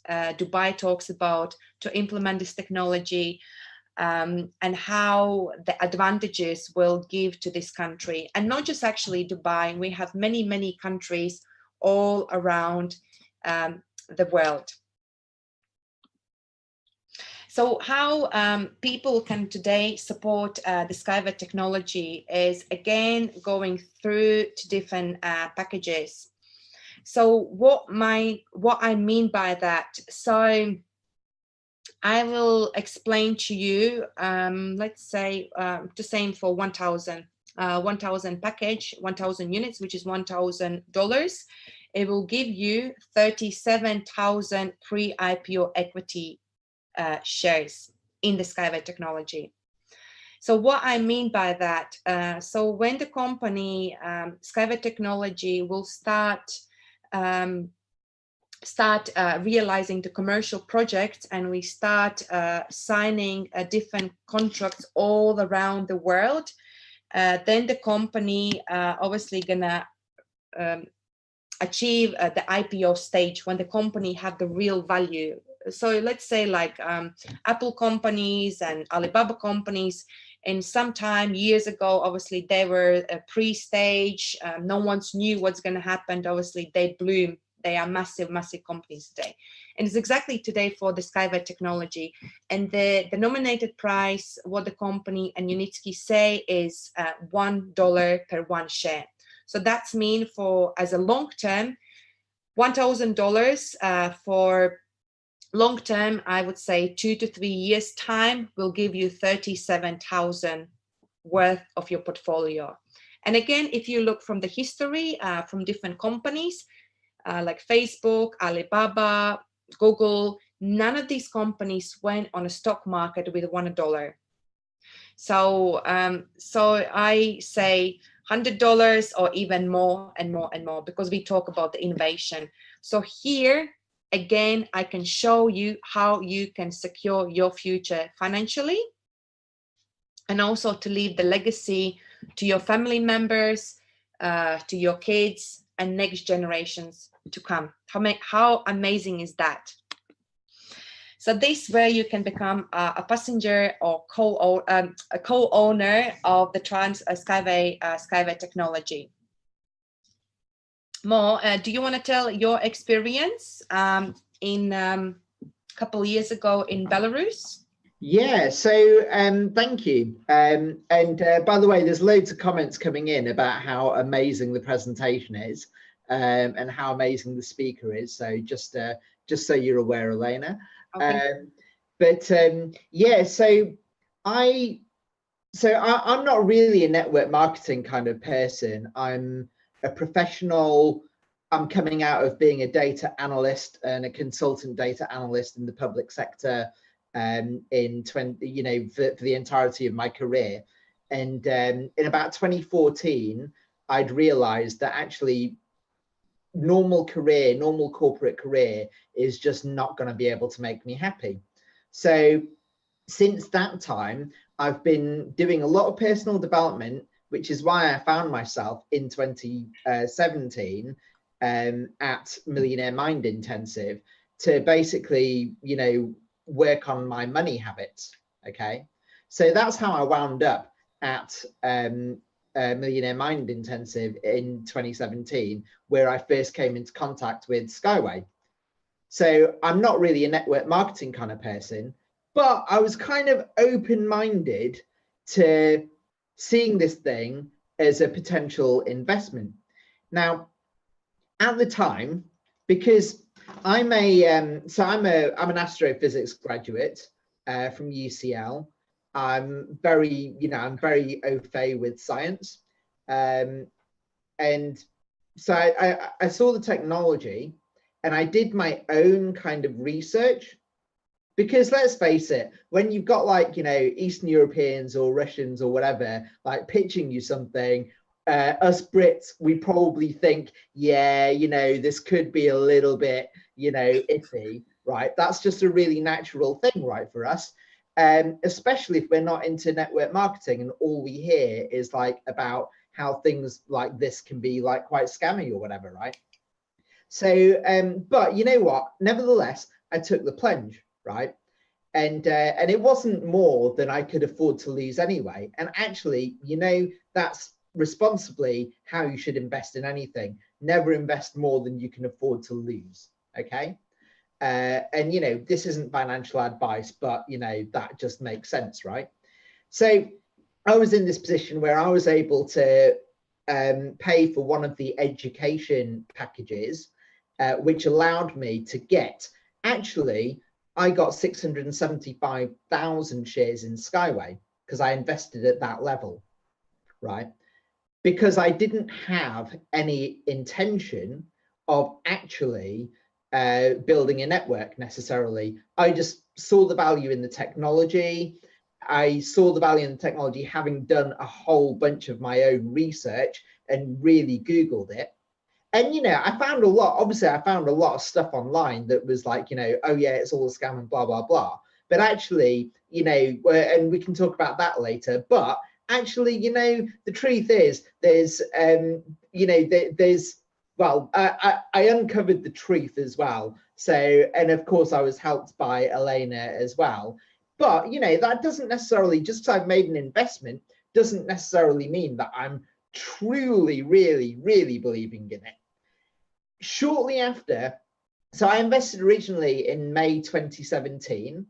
Dubai talks about to implement this technology and how the advantages will give to this country. And not just actually Dubai, we have many, many countries all around the world. So how people can today support the Skyway technology is, again, going through to different packages. So what I mean by that, so I will explain to you, let's say the same for 1,000 package, 1,000 units, which is $1,000. It will give you 37,000 pre-IPO equity shares in the Skyway technology. So what I mean by that, so when the company Skyway technology will start realizing the commercial projects, and we start signing different contracts all around the world, then the company obviously gonna achieve the IPO stage, when the company have the real value. So let's say like Apple companies and Alibaba companies, and sometime years ago, obviously they were a pre-stage, no one knew what's going to happen. Obviously they bloom. They are massive, massive companies today. And it's exactly today for the Skyway technology. And the nominated price, what the company and Yunitsky say, is $1 per one share. So that's mean for, as a long term, $1,000 for long term, I would say 2 to 3 years time will give you 37,000 worth of your portfolio. And again, if you look from the history from different companies like Facebook, Alibaba, Google, none of these companies went on a stock market with $1. So I say $100 or even more and more and more, because we talk about the innovation. So here again, I can show you how you can secure your future financially, and also to leave the legacy to your family members, to your kids and next generations to come. How amazing is that? So this where you can become a passenger or a co-owner of the Skyway technology. Mo, do you want to tell your experience in a couple of years ago in Belarus? Yeah, so thank you. And by the way, there's loads of comments coming in about how amazing the presentation is and how amazing the speaker is. So just so you're aware, Alena. Okay. Yeah, so I'm not really a network marketing kind of person. I'm a professional. I'm coming out of being a data analyst and a consultant data analyst in the public sector for the entirety of my career. And in about 2014, I'd realized that actually normal corporate career is just not going to be able to make me happy. So since that time, I've been doing a lot of personal development, which is why I found myself in 2017 at Millionaire Mind Intensive to basically, work on my money habits. Okay, so that's how I wound up at Millionaire Mind Intensive in 2017, where I first came into contact with Skyway. So I'm not really a network marketing kind of person, but I was kind of open-minded to seeing this thing as a potential investment. Now, at the time, because I'm an astrophysics graduate from UCL. I'm very au fait with science, and so I saw the technology, and I did my own kind of research. Because let's face it, when you've got Eastern Europeans or Russians or whatever pitching you something, us Brits, we probably think, yeah, this could be a little bit, iffy, right? That's just a really natural thing, right, for us. Especially if we're not into network marketing and all we hear is about how things like this can be quite scammy or whatever, right? So, but you know what? Nevertheless, I took the plunge, right? And it wasn't more than I could afford to lose anyway. And actually, that's responsibly how you should invest in anything. Never invest more than you can afford to lose. Okay. And this isn't financial advice, but that just makes sense, right? So I was in this position where I was able to pay for one of the education packages, which allowed me to get, actually, I got 675,000 shares in Skyway because I invested at that level, right? Because I didn't have any intention of actually building a network necessarily. I just saw the value in the technology. I saw the value in the technology having done a whole bunch of my own research and really Googled it. And, I found a lot of stuff online that was oh yeah, it's all a scam and blah, blah, blah. But actually, and we can talk about that later, but actually, the truth is I uncovered the truth as well. So, and of course I was helped by Alena as well. But, that doesn't necessarily, just because I've made an investment, doesn't necessarily mean that I'm truly, really, really believing in it. Shortly after, so I invested originally in May 2017,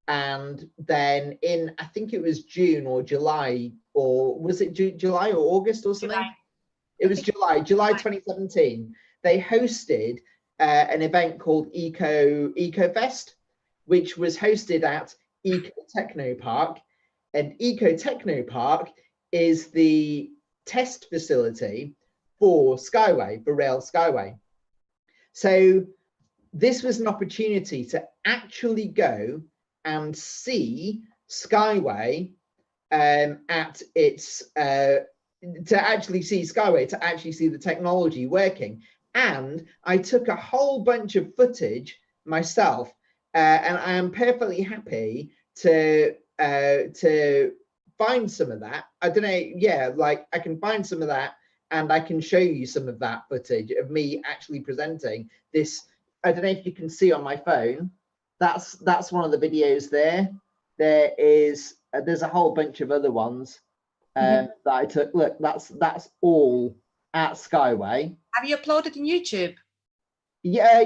and then in, I think it was June or July, or was it July or August or something? July. It was July 2017. They hosted an event called EcoFest, which was hosted at Eco Technopark. And Eco Technopark is the test facility for Skyway, for Rail Skyway. So this was an opportunity to actually go and see Skyway at its, to actually see Skyway, to actually see the technology working. And I took a whole bunch of footage myself, and I am perfectly happy to find some of that. I don't know, yeah, like I can find some of that and I can show you some of that footage of me actually presenting this. I don't know if you can see on my phone. That's one of the videos there. There is there's a whole bunch of other ones that I took. Look, that's all at Skyway. Have you uploaded on YouTube? Yeah,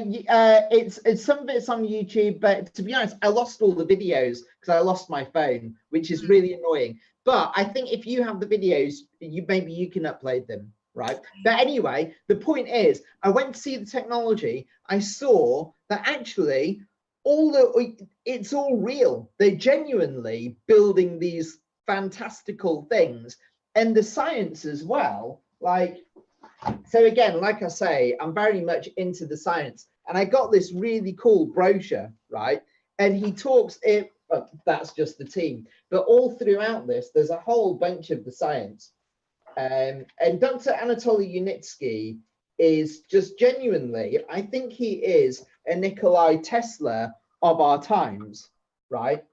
it's some of it's on YouTube, but to be honest, I lost all the videos because I lost my phone, which is really annoying. But I think if you have the videos, maybe you can upload them, right? But anyway, the point is, I went to see the technology. I saw that actually it's all real. They're genuinely building these fantastical things, and the science as well. Like, so again, like I say, I'm very much into the science, and I got this really cool brochure, right? And he talks it. That's just the team, but all throughout this, there's a whole bunch of the science. And Dr. Anatoly Unitsky is just genuinely, I think he is a Nikolai Tesla of our times, right?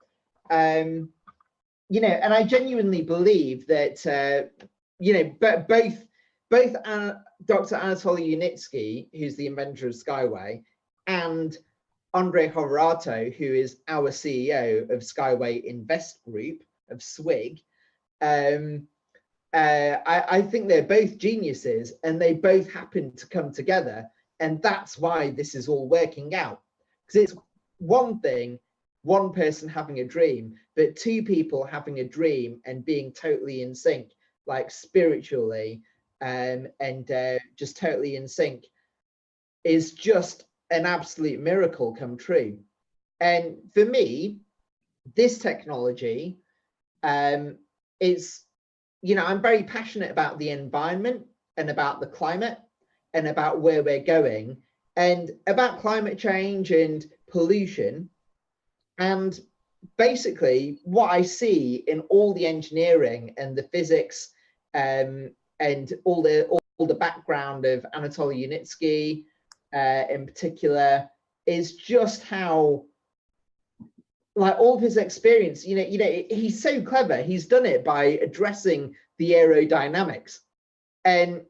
You know, and I genuinely believe that, you know, but both Dr. Anatoly Unitsky, who's the inventor of Skyway, and Andrei Hovorato, who is our CEO of Skyway Invest Group, of SWIG, I think they're both geniuses, and they both happen to come together, and that's why this is all working out. Because it's one thing, one person having a dream, but two people having a dream and being totally in sync, like spiritually, and just totally in sync, is just an absolute miracle come true. And for me, this technology is, you know, I'm very passionate about the environment and about the climate and about where we're going and about climate change and pollution. And basically what I see in all the engineering and the physics and all the background of Anatoly Unitsky in particular is just how, like, all of his experience, you know, he's so clever. He's done it by addressing the aerodynamics. And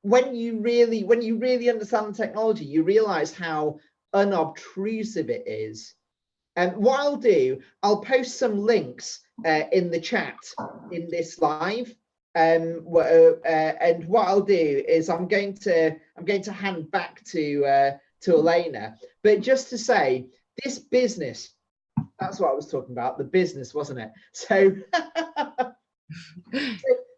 when you really understand the technology, you realize how unobtrusive it is. And what I'll do, I'll post some links in the chat in this live. And what I'll do is I'm going to hand back to Alena. But just to say, this business, that's what I was talking about, the business, wasn't it? So,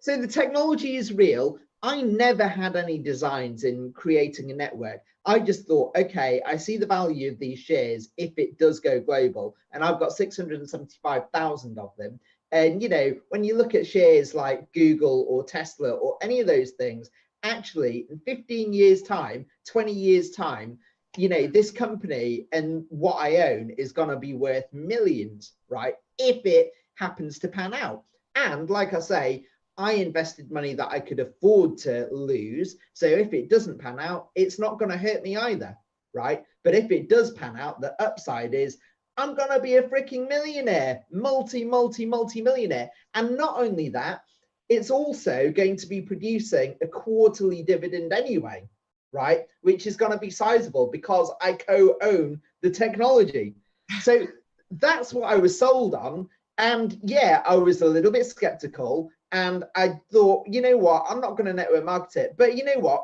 so the technology is real. I never had any designs in creating a network. I just thought, okay, I see the value of these shares if it does go global, and I've got 675,000 of them. And, you know, when you look at shares like Google or Tesla or any of those things, actually in 15 years time, 20 years time, you know, this company and what I own is going to be worth millions, right? If it happens to pan out. And like I say, I invested money that I could afford to lose. So if it doesn't pan out, it's not going to hurt me either, right? But if it does pan out, the upside is I'm going to be a freaking millionaire, multi-millionaire. And not only that, it's also going to be producing a quarterly dividend anyway, right? Which is going to be sizable because I co-own the technology. So that's what I was sold on. And yeah, I was a little bit skeptical. And I thought, you know what, I'm not going to network market it. But you know what,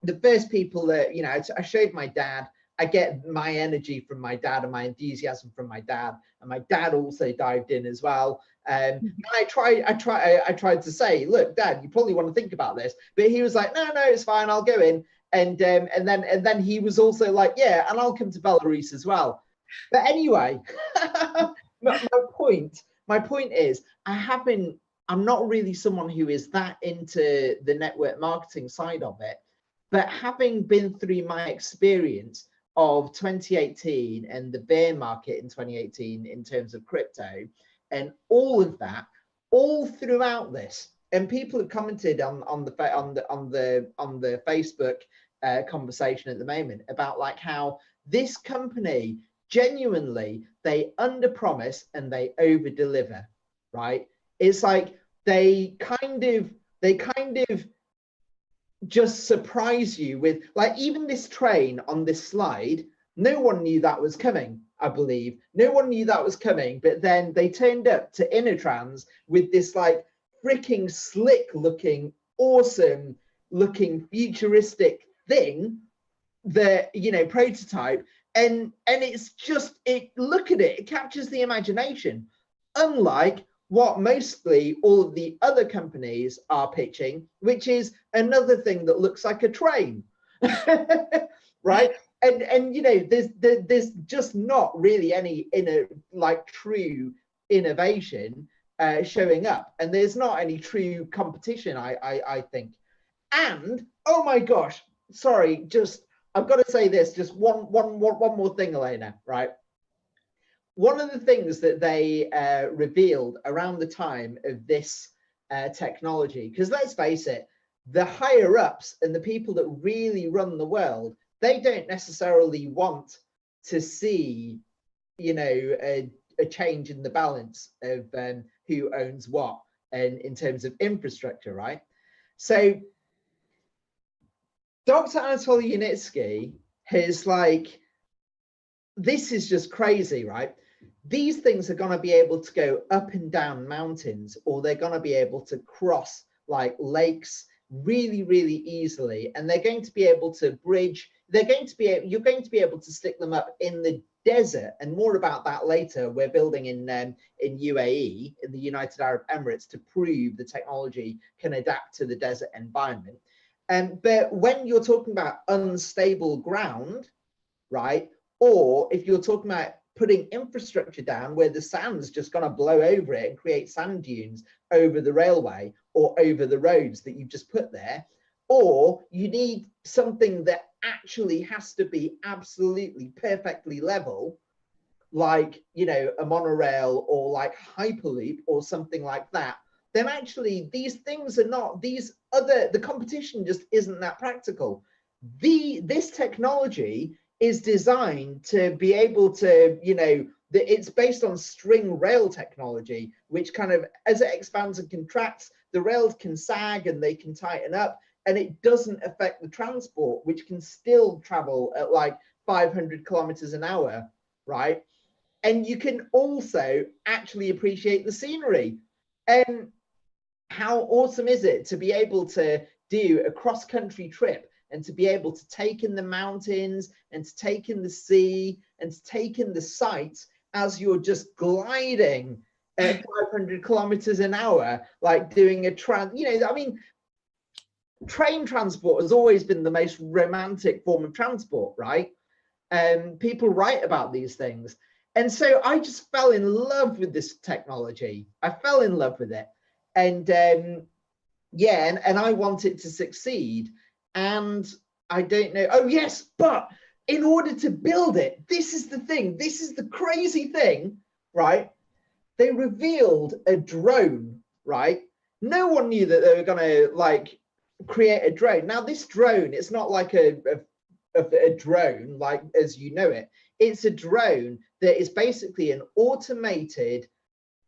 the first people that, you know, I showed my dad. I get my energy from my dad and my enthusiasm from my dad, and my dad also dived in as well. And I tried to say, look, Dad, you probably want to think about this, but he was like, no, it's fine, I'll go in. And then he was also like, yeah, and I'll come to Belarus as well. But anyway, my point is, I'm not really someone who is that into the network marketing side of it, but having been through my experience of 2018 and the bear market in 2018 in terms of crypto and all of that, all throughout this, and people have commented on the Facebook conversation at the moment about like how this company genuinely, they under promise and they over deliver, right? It's like they kind of just surprise you with, like, even this train on this slide, no one knew that was coming. I believe no one knew that was coming, but then they turned up to Innotrans with this like freaking slick looking, awesome looking, futuristic thing, the prototype, and it's just, look at it, it captures the imagination, unlike what mostly all of the other companies are pitching, which is another thing that looks like a train. Right? And there's just not really any true innovation showing up, and there's not any true competition, I think. And oh my gosh, sorry, just I've got to say this, just one more thing, Alena, right? One of the things that they revealed around the time of this technology, because let's face it, the higher ups and the people that really run the world, they don't necessarily want to see, a change in the balance of who owns what, and in terms of infrastructure, right? So Dr. Anatoly Yunitsky has this is just crazy, right? These things are going to be able to go up and down mountains, or they're going to be able to cross like lakes really, really easily. And they're going to be able to bridge, you're going to be able to stick them up in the desert, and more about that later. We're building in UAE, in the United Arab Emirates, to prove the technology can adapt to the desert environment. But when you're talking about unstable ground, right, or if you're talking about putting infrastructure down where the sand's just going to blow over it and create sand dunes over the railway or over the roads that you've just put there, or you need something that actually has to be absolutely perfectly level, like, a monorail or like Hyperloop or something like that, then actually these things are not, the competition just isn't that practical. This technology is designed to be able to, it's based on string rail technology, which kind of, as it expands and contracts, the rails can sag and they can tighten up, and it doesn't affect the transport, which can still travel at like 500 kilometers an hour, right? And you can also actually appreciate the scenery. And how awesome is it to be able to do a cross-country trip and to be able to take in the mountains and to take in the sea and to take in the sights as you're just gliding at 500 kilometers an hour, like doing a train transport has always been the most romantic form of transport, right? People write about these things. And so I just fell in love with this technology. I fell in love with it. And and I want it to succeed. And I don't know. Oh, yes, but in order to build it, this is the thing. This is the crazy thing, right? They revealed a drone, right? No one knew that they were going to create a drone. Now, this drone, it's not like a drone like as you know it. It's a drone that is basically an automated,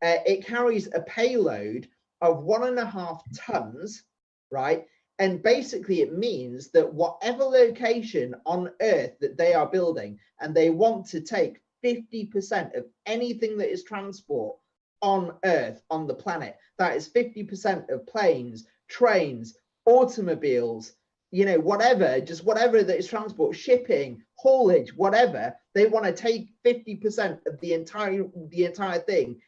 it carries a payload of 1.5 tons, right? And basically it means that whatever location on Earth that they are building, and they want to take 50% of anything that is transport on Earth, on the planet, that is 50% of planes, trains, automobiles, whatever, just whatever that is transport, shipping, haulage, whatever, they want to take 50% of the entire thing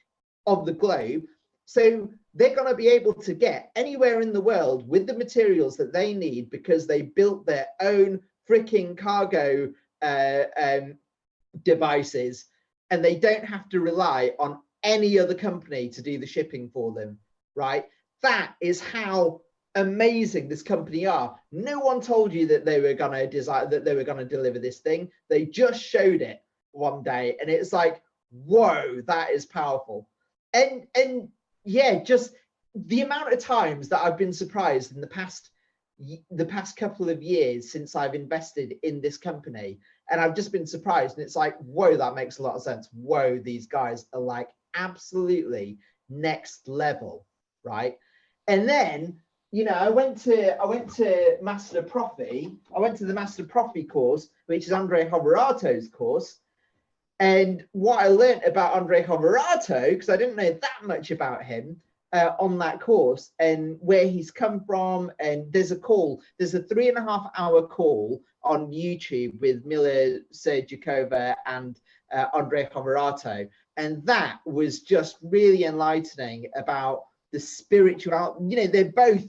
of the globe. So they're going to be able to get anywhere in the world with the materials that they need, because they built their own freaking cargo devices, and they don't have to rely on any other company to do the shipping for them, right? That is how amazing this company are. No one told you that they were going to design, that they were going to deliver this thing. They just showed it one day, and it's like, whoa, that is powerful. And yeah, just the amount of times that I've been surprised in the past couple of years since I've invested in this company, and I've just been surprised, and it's like, whoa, that makes a lot of sense. Whoa, these guys are like absolutely next level, right? And then, you know, I went to Master Profi. I went to the Master Profi course, which is Andre Hoverato's course. And what I learned about Andre Hoverato, because I didn't know that much about him on that course, and where he's come from. And there's a 3.5-hour call on YouTube with Mila Sergikova and Andre Hoverato. And that was just really enlightening about the spiritual, you know, they're both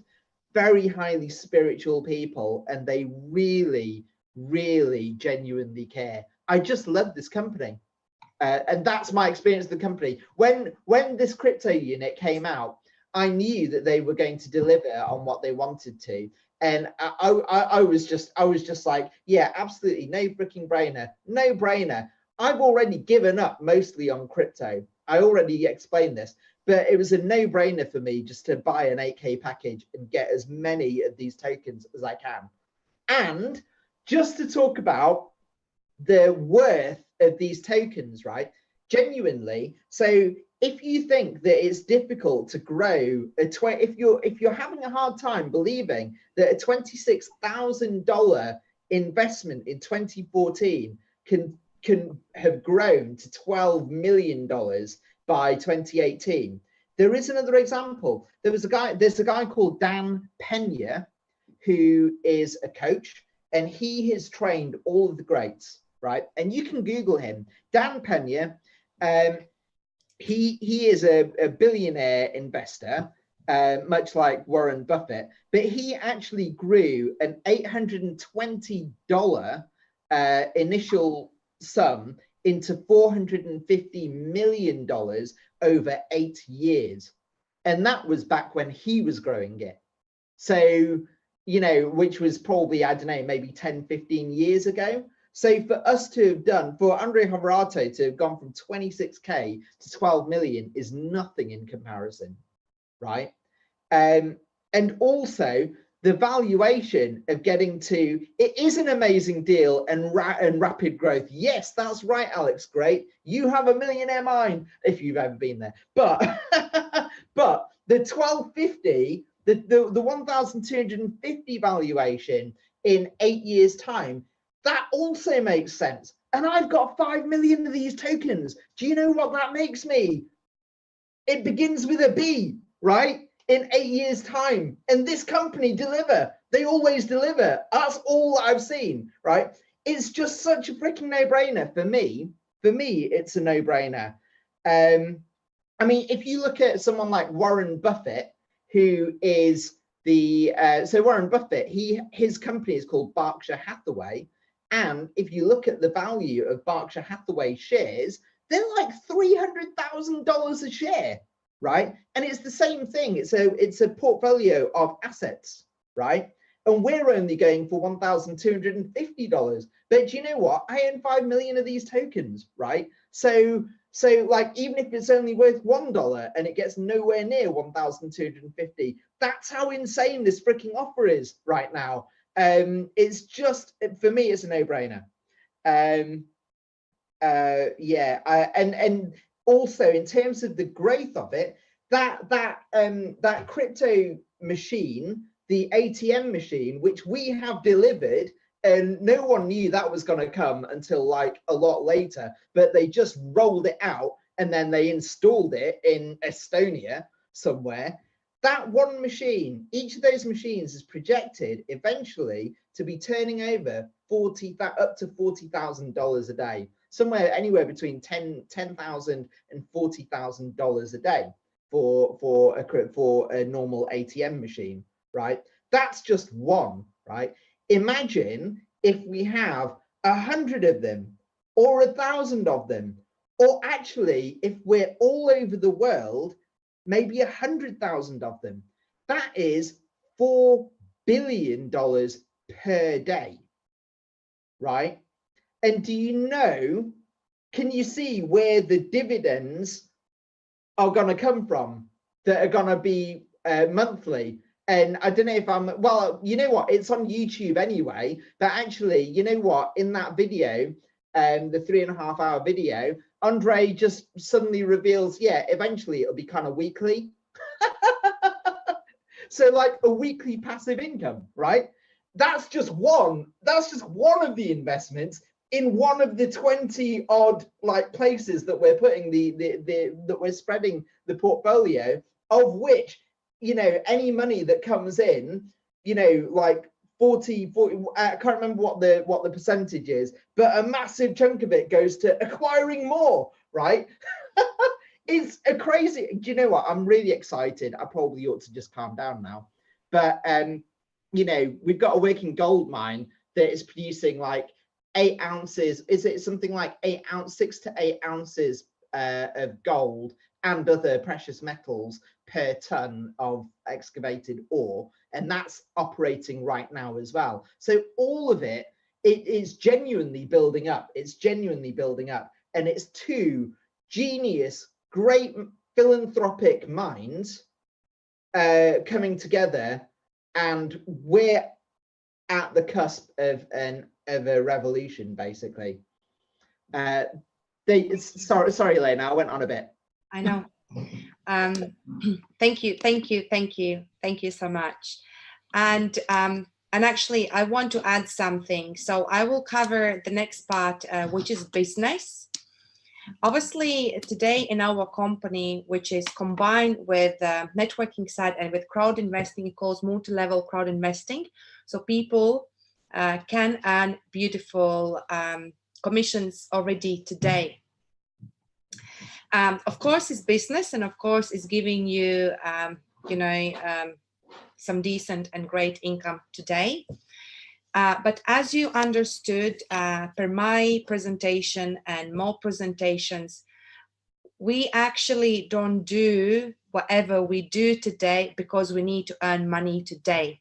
very highly spiritual people, and they really, really genuinely care. I just love this company. And that's my experience of the company. When this crypto unit came out, I knew that they were going to deliver on what they wanted to. And I was just like, yeah, absolutely, no freaking brainer, no brainer. I've already given up mostly on crypto. I already explained this, but it was a no-brainer for me just to buy an 8K package and get as many of these tokens as I can. And just to talk about the worth of these tokens, right? Genuinely. So if you think that it's difficult to grow if you're having a hard time believing that a $26,000 investment in 2014 can have grown to $12 million by 2018, there is another example. There's a guy called Dan Pena, who is a coach, and he has trained all of the greats, right? And you can Google him. Dan Pena, he is a billionaire investor, much like Warren Buffett, but he actually grew an $820 initial sum into $450 million over 8 years. And that was back when he was growing it. So, you know, which was probably, I don't know, maybe 10, 15 years ago. So for us to have done, for Andre Hoverato to have gone from 26K to 12 million is nothing in comparison, right? And also the valuation of getting to, it is an amazing deal and rapid growth. Yes, that's right, Alex, great. You have a millionaire mind if you've ever been there. But, but the 1250, the 1,250 valuation in 8 years' time, that also makes sense. And I've got 5 million of these tokens. Do you know what that makes me? It begins with a B, right? In 8 years' time. And this company deliver. They always deliver. That's all I've seen, right? It's just such a freaking no-brainer for me. For me, it's a no-brainer. I mean, if you look at someone like Warren Buffett, who is the, so Warren Buffett, his company is called Berkshire Hathaway. And if you look at the value of Berkshire Hathaway shares, they're like $300,000 a share, right? And it's the same thing. It's a portfolio of assets, right? And we're only going for $1,250. But do you know what? I own 5 million of these tokens, right? So like, even if it's only worth $1 and it gets nowhere near 1,250, that's how insane this freaking offer is right now. It's just, for me, it's a no-brainer. Yeah, and also in terms of the growth of it, that crypto machine, the ATM machine, which we have delivered, and no one knew that was going to come until like a lot later, but they just rolled it out and then they installed it in Estonia somewhere. That one machine, each of those machines is projected eventually to be turning over up to $40,000 a day, somewhere anywhere between $10,000 and $40,000 a day for a normal ATM machine, right? That's just one, right? Imagine if we have 100 of them, or 1,000 of them, or actually, if we're all over the world, maybe 100,000 of them. That is $4 billion per day, right? And do you know, can you see where the dividends are going to come from that are going to be monthly? And I don't know if I'm, well, you know what, it's on YouTube anyway, but actually, you know what, in that video, the 3.5 hour video, Andre just suddenly reveals, yeah, eventually it'll be kind of weekly. So like a weekly passive income, right? That's just one of the investments in one of the 20 odd like places that we're putting that we're spreading the portfolio, of which, you know, any money that comes in, you know, like 40, I can't remember what the percentage is, but a massive chunk of it goes to acquiring more, right? It's a crazy, do you know what? I'm really excited. I probably ought to just calm down now. But, you know, we've got a working gold mine that is producing like 8 ounces. Is it something like 6 to 8 ounces of gold and other precious metals per ton of excavated ore? And that's operating right now as well. So all of it is genuinely building up. It's genuinely building up. And it's two genius, great philanthropic minds coming together, and we're at the cusp of a revolution, basically. Sorry, Elena, I went on a bit. I know. Thank you so much. And actually, I want to add something. So I will cover the next part, which is business. Obviously, today in our company, which is combined with networking side and with crowd investing, it calls multi-level crowd investing. So people can earn beautiful commissions already today. Of course, it's business, and of course, it's giving you, some decent and great income today. But as you understood per my presentation and more presentations, we actually don't do whatever we do today because we need to earn money today.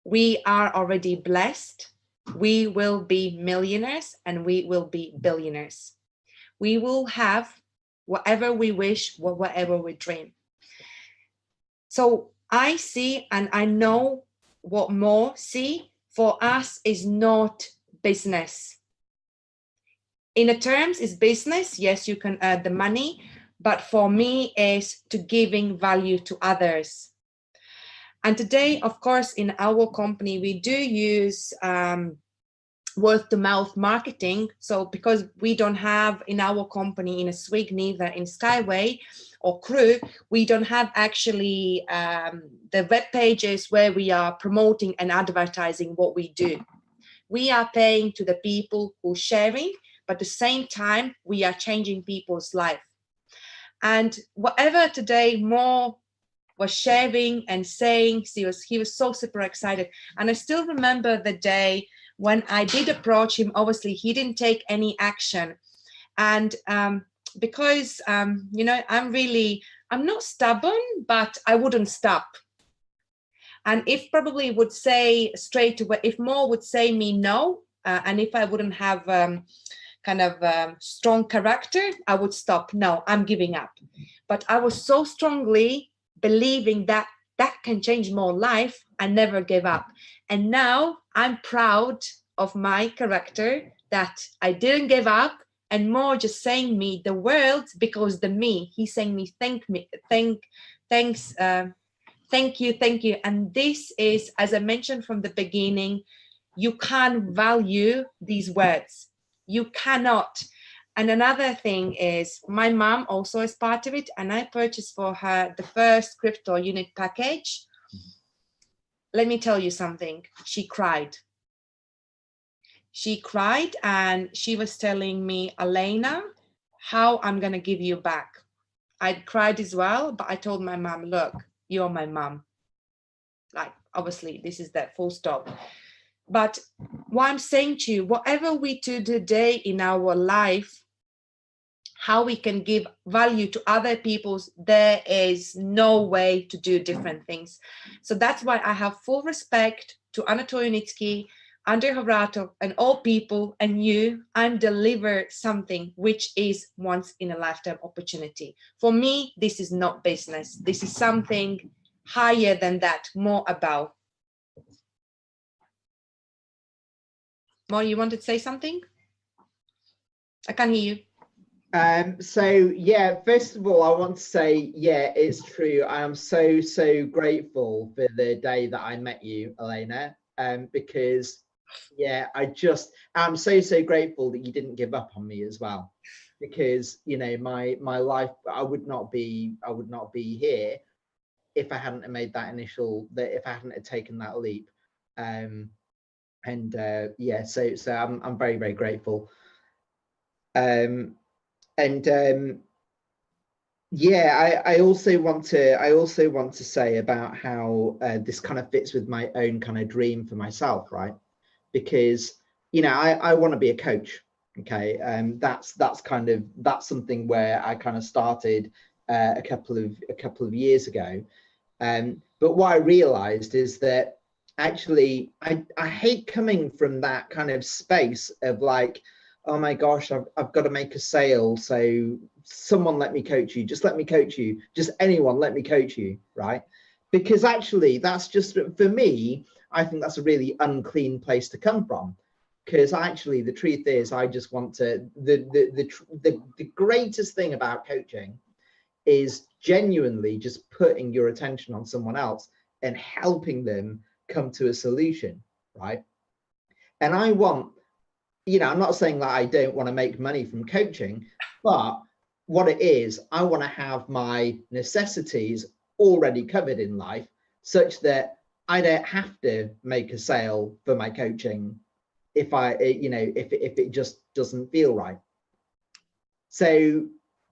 We are already blessed. We will be millionaires and we will be billionaires. We will have whatever we wish, whatever we dream. So I see, and I know what more see, for us is not business. In the terms is business, yes, you can earn the money, but for me is to giving value to others. And today, of course, in our company, we do use word-to-mouth marketing. So because we don't have in our company, in a SWIG, neither in Skyway or Crew, we don't have actually the web pages where we are promoting and advertising what we do. We are paying to the people who are sharing, but at the same time, we are changing people's life. And whatever today more was sharing and saying, he was so super excited. And I still remember the day when I did approach him. Obviously, he didn't take any action. And because, I'm not stubborn, but I wouldn't stop. And if probably would say straight away, if more would say me no, and if I wouldn't have strong character, I would stop. No, I'm giving up. But I was so strongly believing that that can change more life, I never gave up. And now I'm proud of my character that I didn't give up, and more just saying me the world because the me, he's saying me, thank you. And this is, as I mentioned from the beginning, you can't value these words. You cannot. And another thing is my mom also is part of it, and I purchased for her the first crypto unit package. Let me tell you something. She cried. She cried, and she was telling me, Alena, how I'm going to give you back. I cried as well, but I told my mom, look, you're my mom. Like, obviously, this is that full stop. But what I'm saying to you, whatever we do today in our life, how we can give value to other people, there is no way to do different things. So that's why I have full respect to Anatoly Unitsky, Andrei Havratov, and all people, and you, and deliver something which is once in a lifetime opportunity. For me, this is not business. This is something higher than that, more about. Mo, you wanted to say something? I can't hear you. So yeah, first of all, I want to say, yeah, it's true. I am so grateful for the day that I met you, Alena, because yeah, I'm so grateful that you didn't give up on me as well, because you know my life, I would not be here if I hadn't made that if I hadn't taken that leap. Yeah, so I'm very grateful. Yeah, I also want to say about how this kind of fits with my own kind of dream for myself, right? Because you know I want to be a coach. Okay, that's something where I kind of started a couple of years ago. But what I realized is that actually I hate coming from that kind of space of like, oh my gosh, I've got to make a sale, so someone let me coach you, just let me coach you, just anyone let me coach you, right? Because actually that's just, for me, I think that's a really unclean place to come from. Because actually the truth is, I just want to, the greatest thing about coaching is genuinely just putting your attention on someone else and helping them come to a solution, right? And I want, you know, I'm not saying that I don't want to make money from coaching, but what it is, I want to have my necessities already covered in life such that I don't have to make a sale for my coaching if it just doesn't feel right. So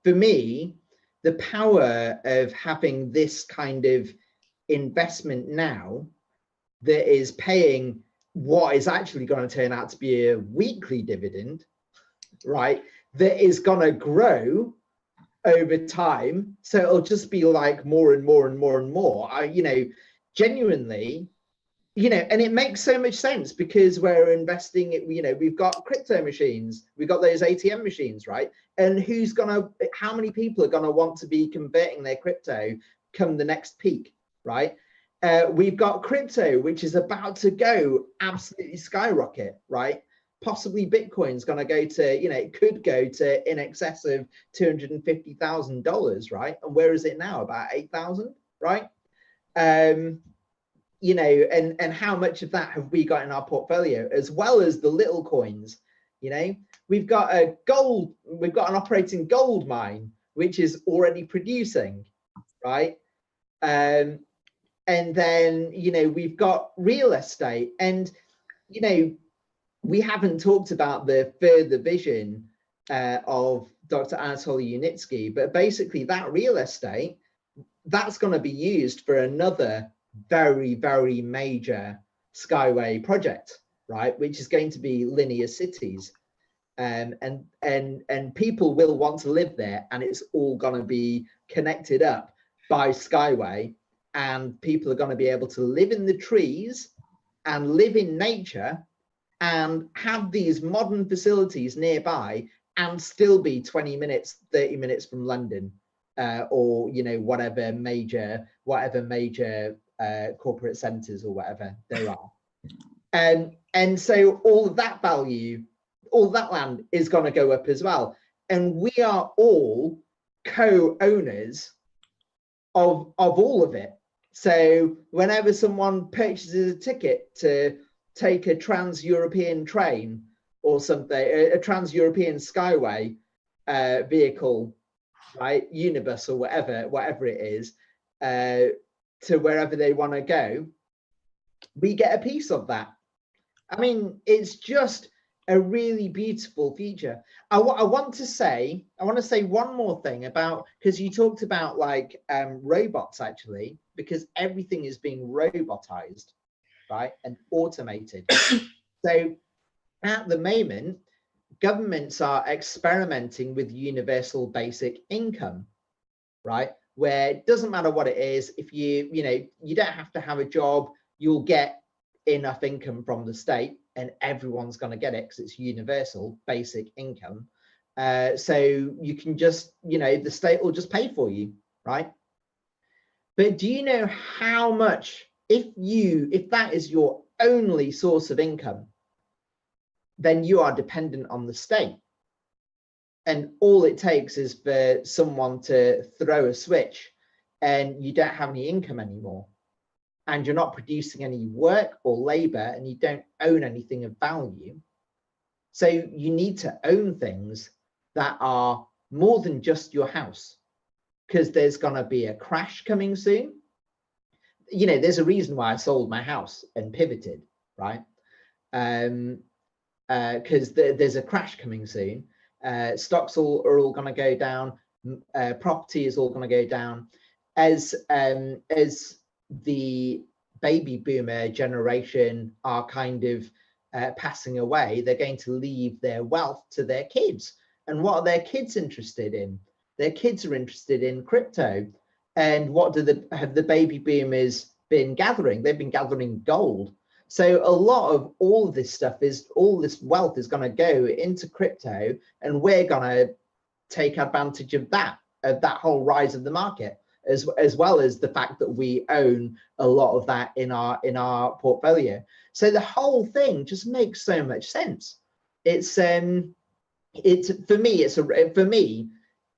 for me, the power of having this kind of investment now that is paying what is actually going to turn out to be a weekly dividend, right, that is going to grow over time, so it'll just be like more and more and more and more. Genuinely, and it makes so much sense because we're investing it, we've got crypto machines, we've got those ATM machines, right? And how many people are going to want to be converting their crypto come the next peak, right? We've got crypto, which is about to go absolutely skyrocket, right? Possibly Bitcoin's going to go to, it could go to in excess of $250,000, right? And where is it now? About 8,000, right? And how much of that have we got in our portfolio, as well as the little coins? We've got an operating gold mine, which is already producing, right? And then, we've got real estate, and, we haven't talked about the further vision of Dr. Anatoly Unitsky, but basically that real estate, that's going to be used for another very, very major Skyway project, right? Which is going to be linear cities. And people will want to live there, and it's all going to be connected up by Skyway, and people are going to be able to live in the trees and live in nature and have these modern facilities nearby and still be 20 minutes, 30 minutes from London, or whatever major corporate centers or whatever there are. And so all of that value, all that land is going to go up as well. And we are all co-owners of all of it. So whenever someone purchases a ticket to take a trans-European train or something, a trans-European Skyway vehicle, right, Unibus or whatever it is, to wherever they want to go, we get a piece of that. I mean, it's just a really beautiful future. I want to say one more thing about, because you talked about like robots, actually, because everything is being robotized, right, and automated. So at the moment, governments are experimenting with universal basic income, right, where it doesn't matter what it is. If you don't have to have a job, you'll get enough income from the state, and everyone's going to get it because it's universal basic income. So you can just, the state will just pay for you, right? But do you know how much, if that is your only source of income, then you are dependent on the state. And all it takes is for someone to throw a switch and you don't have any income anymore. And you're not producing any work or labor, and you don't own anything of value. So you need to own things that are more than just your house, because there's going to be a crash coming soon. There's a reason why I sold my house and pivoted, right? Because there's a crash coming soon. Stocks are all going to go down. Property is all going to go down. As the baby boomer generation are kind of passing away, they're going to leave their wealth to their kids. And what are their kids interested in? Their kids are interested in crypto. And what have the baby boomers been gathering? They've been gathering gold. So a lot of all of this stuff all this wealth is going to go into crypto, and we're going to take advantage of that whole rise of the market, as well as the fact that we own a lot of that in our portfolio. So the whole thing just makes so much sense. It's for me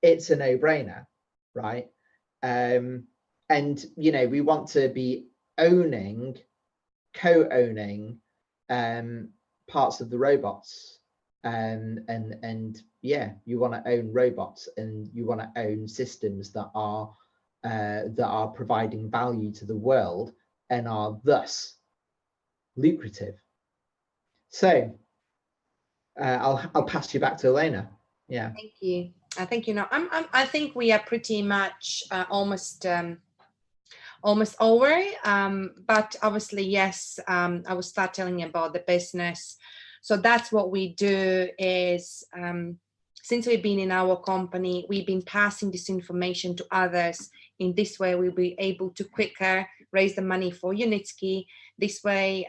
it's a no-brainer, right? And we want to be co-owning parts of the robots, and yeah, you want to own robots, and you want to own systems that are providing value to the world and are thus lucrative. So I'll pass you back to Alena. Yeah. Thank you. Thank you. Now, I think we are pretty much almost over. But obviously, yes, I will start telling you about the business. So that's what we do is, since we've been in our company, we've been passing this information to others. In this way, we'll be able to quicker raise the money for Unitsky. This way,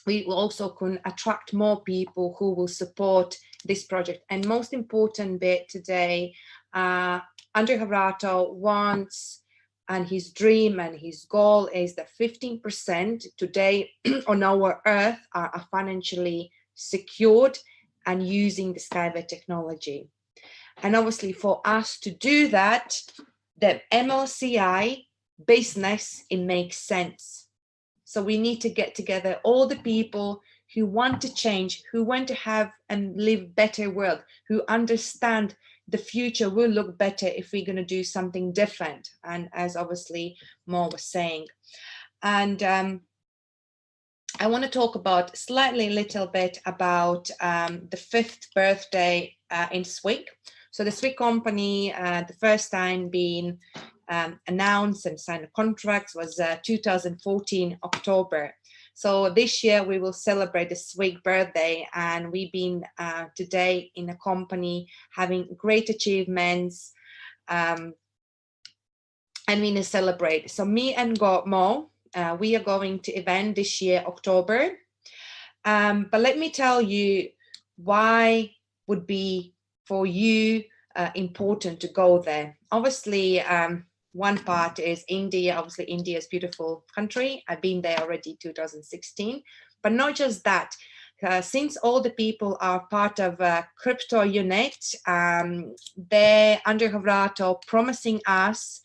we also can attract more people who will support this project. And most important bit today, Andrew Havrato wants, and his dream and his goal is that 15% today on our Earth are financially secured and using the Skyway technology. And obviously for us to do that, the MLCI business, it makes sense. So we need to get together all the people who want to change, who want to have and live better world, who understand the future will look better if we're going to do something different. And as obviously Mo was saying, and I want to talk about a little bit about the 5th birthday in SWIG. So the SWIG company, the first time being announced and signed a contract was 2014 October. So this year we will celebrate the SWIG birthday, and we've been today in a company having great achievements, and we're going to celebrate. So me and Mo, we are going to event this year October, but let me tell you why would be for you important to go there. Obviously, one part is India. Obviously, India is a beautiful country. I've been there already 2016. But not just that. Since all the people are part of Crypto Unit, they're under Havrato promising us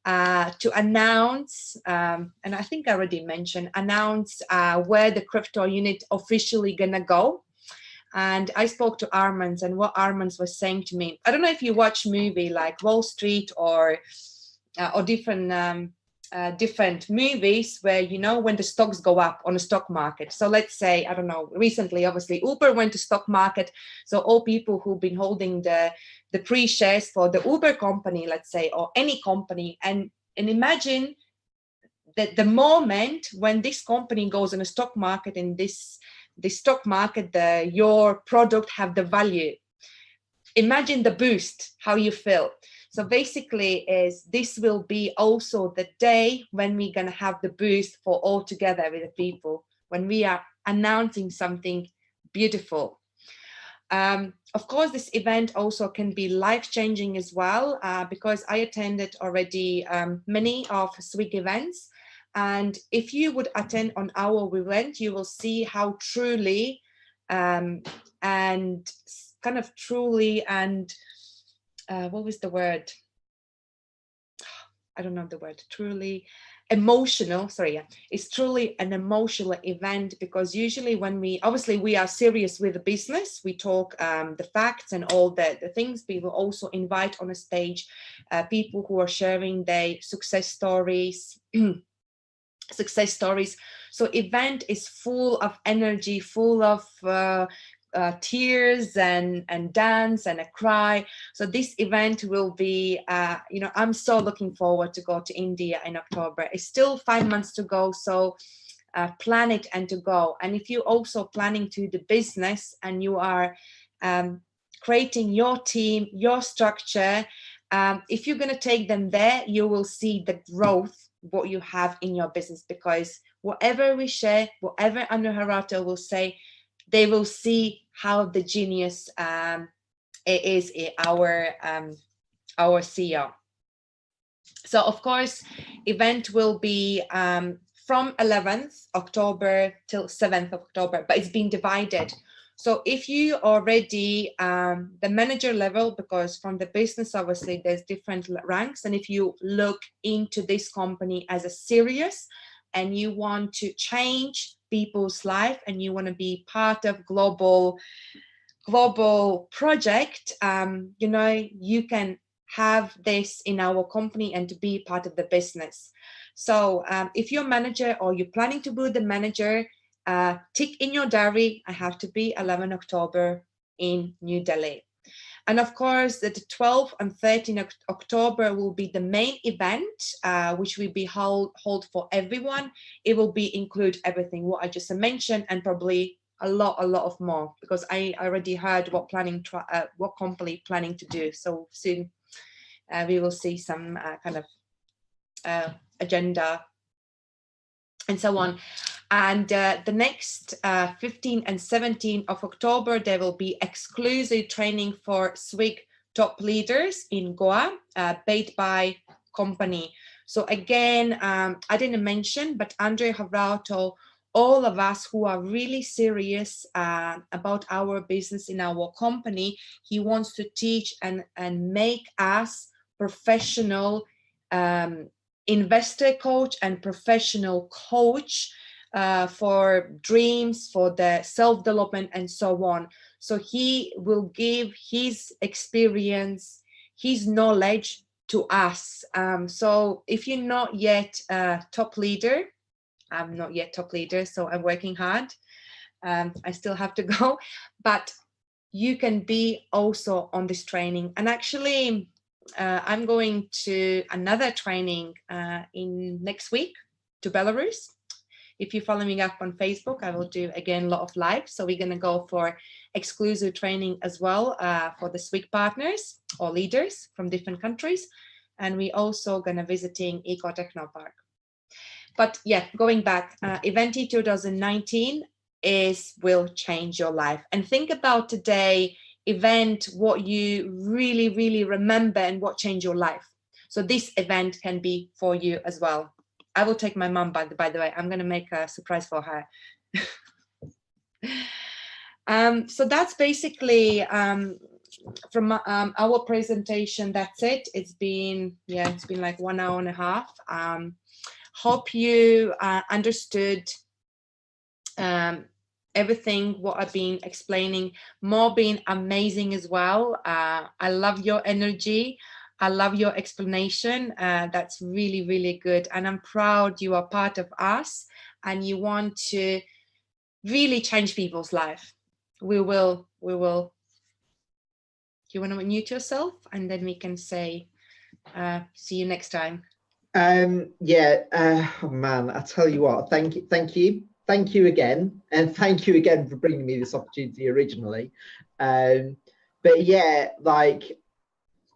to announce, and I think I already mentioned, where the Crypto Unit officially gonna go. And I spoke to Armand, and what Armand was saying to me, I don't know if you watch movie like Wall Street or different movies where, you know, when the stocks go up on the stock market. So let's say, I don't know, recently, obviously, Uber went to stock market. So all people who've been holding the pre-shares for the Uber company, let's say, or any company, and imagine the moment when this company goes in a stock market, in this stock market, your product have the value. Imagine the boost, how you feel. So basically this will be also the day when we're going to have the boost for all together with the people, when we are announcing something beautiful. Of course, this event also can be life-changing as well, because I attended already many of SWIG events. And if you would attend on our event, you will see how truly what was the word? I don't know the word. Truly emotional. Sorry, yeah. It's truly an emotional event, because usually when we are serious with the business, we talk the facts and all the things. We will also invite on a stage people who are sharing their success stories. So event is full of energy, full of tears and dance and a cry. So this event will be, I'm so looking forward to go to India in October. It's still 5 months to go, so plan it and to go. And if you're also planning to do the business and you are creating your team, your structure, if you're going to take them there, you will see the growth what you have in your business, because whatever we share, whatever Anuharato will say, they will see how the genius it is our CEO. So of course, event will be from 11th October till 7th of October, but it's been divided. So if you already the manager level, because from the business, obviously there's different ranks. And if you look into this company as a serious and you want to change people's life and you want to be part of global project, you can have this in our company and to be part of the business. So if you're a manager or you're planning to be the manager, tick in your diary, I have to be 11 October in New Delhi. And of course, the 12th and 13th October will be the main event, which will be held for everyone. It will include everything what I just mentioned, and probably a lot of more, because I already heard what company planning to do. So soon we will see some kind of agenda and so on. And the next 15 and 17 of October, there will be exclusive training for SWIG top leaders in Goa, paid by company. So again, I didn't mention, but Andre Havrauto, all of us who are really serious about our business in our company, he wants to teach and make us professional investor coach and professional coach for dreams, for the self-development and so on. So he will give his experience, his knowledge to us. So if you're not yet a top leader, I'm not yet top leader, so I'm working hard. I still have to go, but you can be also on this training. And actually, I'm going to another training in next week to Belarus. If you follow me up on Facebook, I will do again a lot of live. So we're going to go for exclusive training as well for the SWIG partners or leaders from different countries. And we also going to visiting Eco Technopark. But yeah, going back, Eventi 2019 will change your life. And think about today event, what you really, really remember and what changed your life. So this event can be for you as well. I will take my mom, by the way. I'm going to make a surprise for her. So that's basically from our presentation. That's it. It's been like 1 hour and a half. Hope you understood everything what I've been explaining. More been amazing as well. I love your energy. I love your explanation. That's really, really good. And I'm proud you are part of us and you want to really change people's life. We will. You want to mute yourself and then we can say, see you next time. Yeah, oh man, I tell you what, thank you again, and thank you again for bringing me this opportunity originally. But yeah, like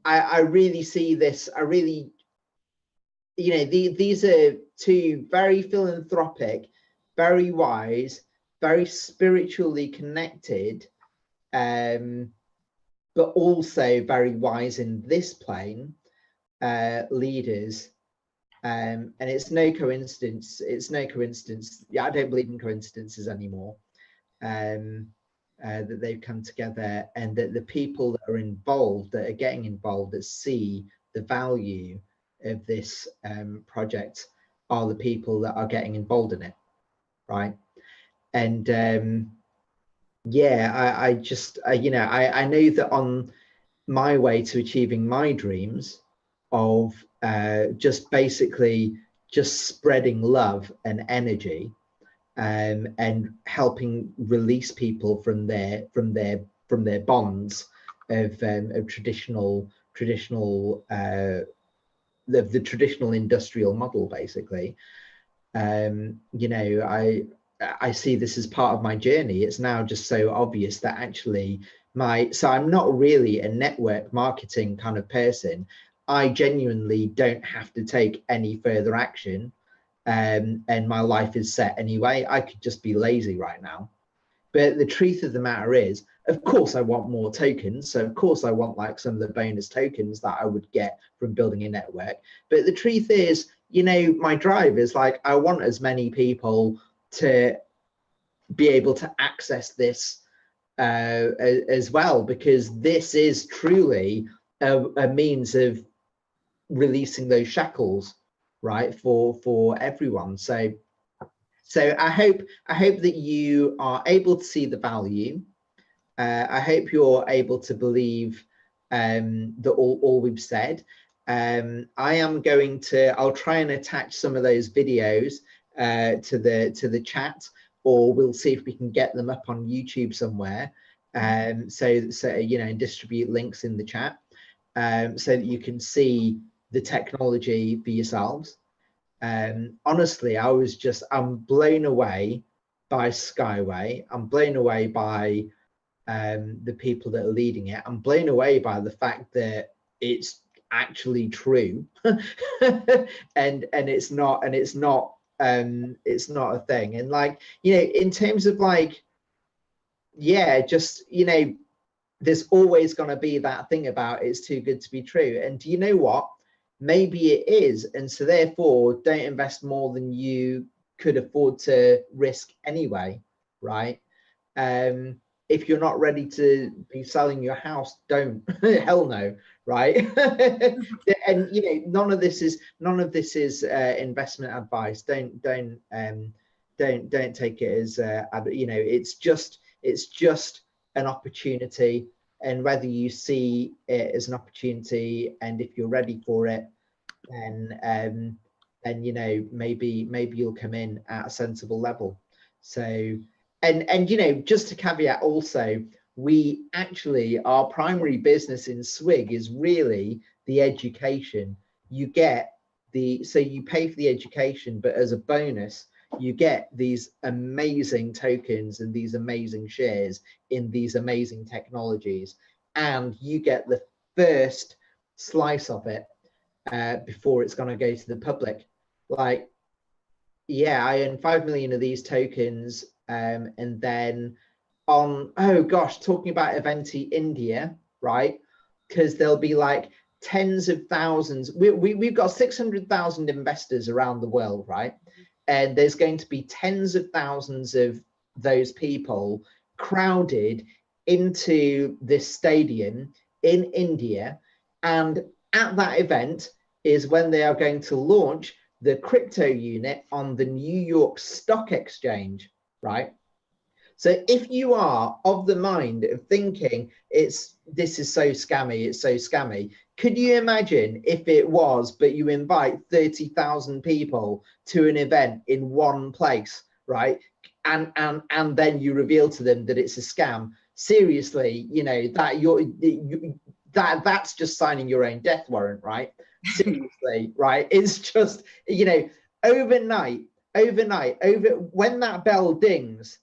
I really see this. I really, these are two very philanthropic, very wise, very spiritually connected, but also very wise in this plane leaders. And it's no coincidence. Yeah, I don't believe in coincidences anymore. That they've come together, and that the people that are involved, that are getting involved, that see the value of this project, are the people that are getting involved in it, right? And yeah, I just I know that on my way to achieving my dreams of just basically just spreading love and energy, and helping release people from their bonds of traditional the traditional industrial model, basically. I see this as part of my journey. It's now just so obvious that actually so I'm not really a network marketing kind of person. I genuinely don't have to take any further action, and my life is set anyway. I could just be lazy right now. But the truth of the matter is, of course, I want more tokens. So of course, I want like some of the bonus tokens that I would get from building a network. But the truth is, my drive is like, I want as many people to be able to access this as well, because this is truly a means of releasing those shackles, right, for everyone. So I hope that you are able to see the value. I hope you're able to believe that all we've said. I'll try and attach some of those videos to the chat, or we'll see if we can get them up on YouTube somewhere. So distribute links in the chat, so that you can see the technology for yourselves. Honestly, I'm blown away by Skyway. I'm blown away by the people that are leading it. I'm blown away by the fact that it's actually true, and it's not a thing. And like, in terms of like, yeah, just there's always going to be that thing about it's too good to be true. And do you know what? Maybe it is. And so therefore, don't invest more than you could afford to risk anyway, right? If you're not ready to be selling your house, don't. Hell no, right? And none of this is investment advice. Don't take it as it's just an opportunity. And whether you see it as an opportunity, and if you're ready for it, then maybe you'll come in at a sensible level. So, and just to caveat also, we actually, our primary business in SWIG is really the education. You pay for the education, but as a bonus, you get these amazing tokens and these amazing shares in these amazing technologies, and you get the first slice of it before it's going to go to the public. Like, yeah, I own 5 million of these tokens, and then talking about Eventi India, right? Because there'll be like tens of thousands. We've got 600,000 investors around the world, right? And there's going to be tens of thousands of those people crowded into this stadium in India. And at that event is when they are going to launch the crypto unit on the New York Stock Exchange, right? So if you are of the mind of thinking this is so scammy, it's so scammy, could you imagine if it was, but you invite 30,000 people to an event in one place, right? And then you reveal to them that it's a scam. Seriously, that's just signing your own death warrant, right? Seriously, right? It's just, you know, overnight, when that bell dings,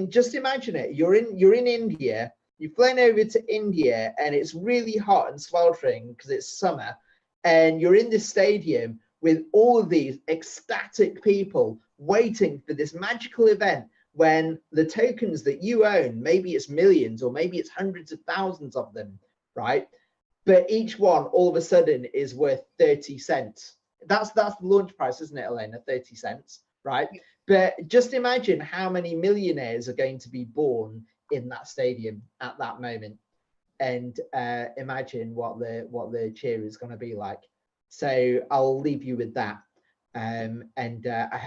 just imagine it, you're in India, you've flown over to India, and it's really hot and sweltering because it's summer, and you're in this stadium with all of these ecstatic people waiting for this magical event, when the tokens that you own, maybe it's millions or maybe it's hundreds of thousands of them, right? But each one all of a sudden is worth 30 cents. That's the launch price, isn't it, Elena? 30 cents, right? But just imagine how many millionaires are going to be born in that stadium at that moment, and imagine what the cheer is going to be like. So I'll leave you with that, and I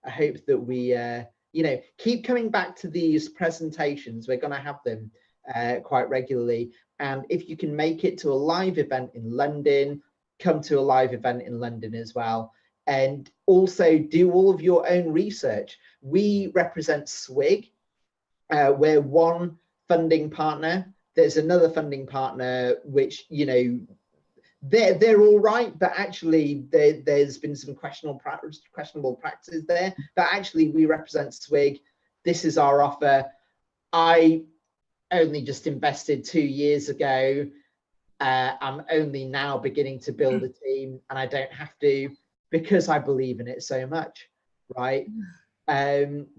hope that we you know, keep coming back to these presentations. We're going to have them quite regularly, and if you can make it to a live event in London, come to a live event in London as well, and also do all of your own research. We represent SWIG. We're one funding partner. There's another funding partner which, you know, they're all right, but actually there's been some questionable practices there. But actually, we represent SWIG. This is our offer. I only just invested 2 years ago. I'm only now beginning to build a team, and I don't have to, because I believe in it so much, right?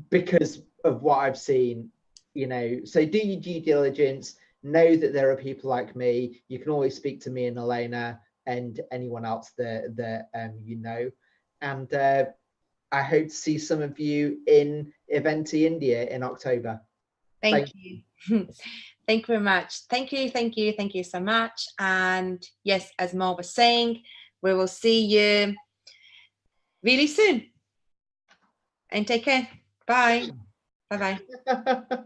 Because of what I've seen, you know. So do your due diligence. Know that there are people like me. You can always speak to me and Elena and anyone else that you know. And I hope to see some of you in Eventi India in October. Thank you. Thank you very much. Thank you so much. And yes, as Mo was saying, we will see you really soon. And take care. Bye. Bye-bye.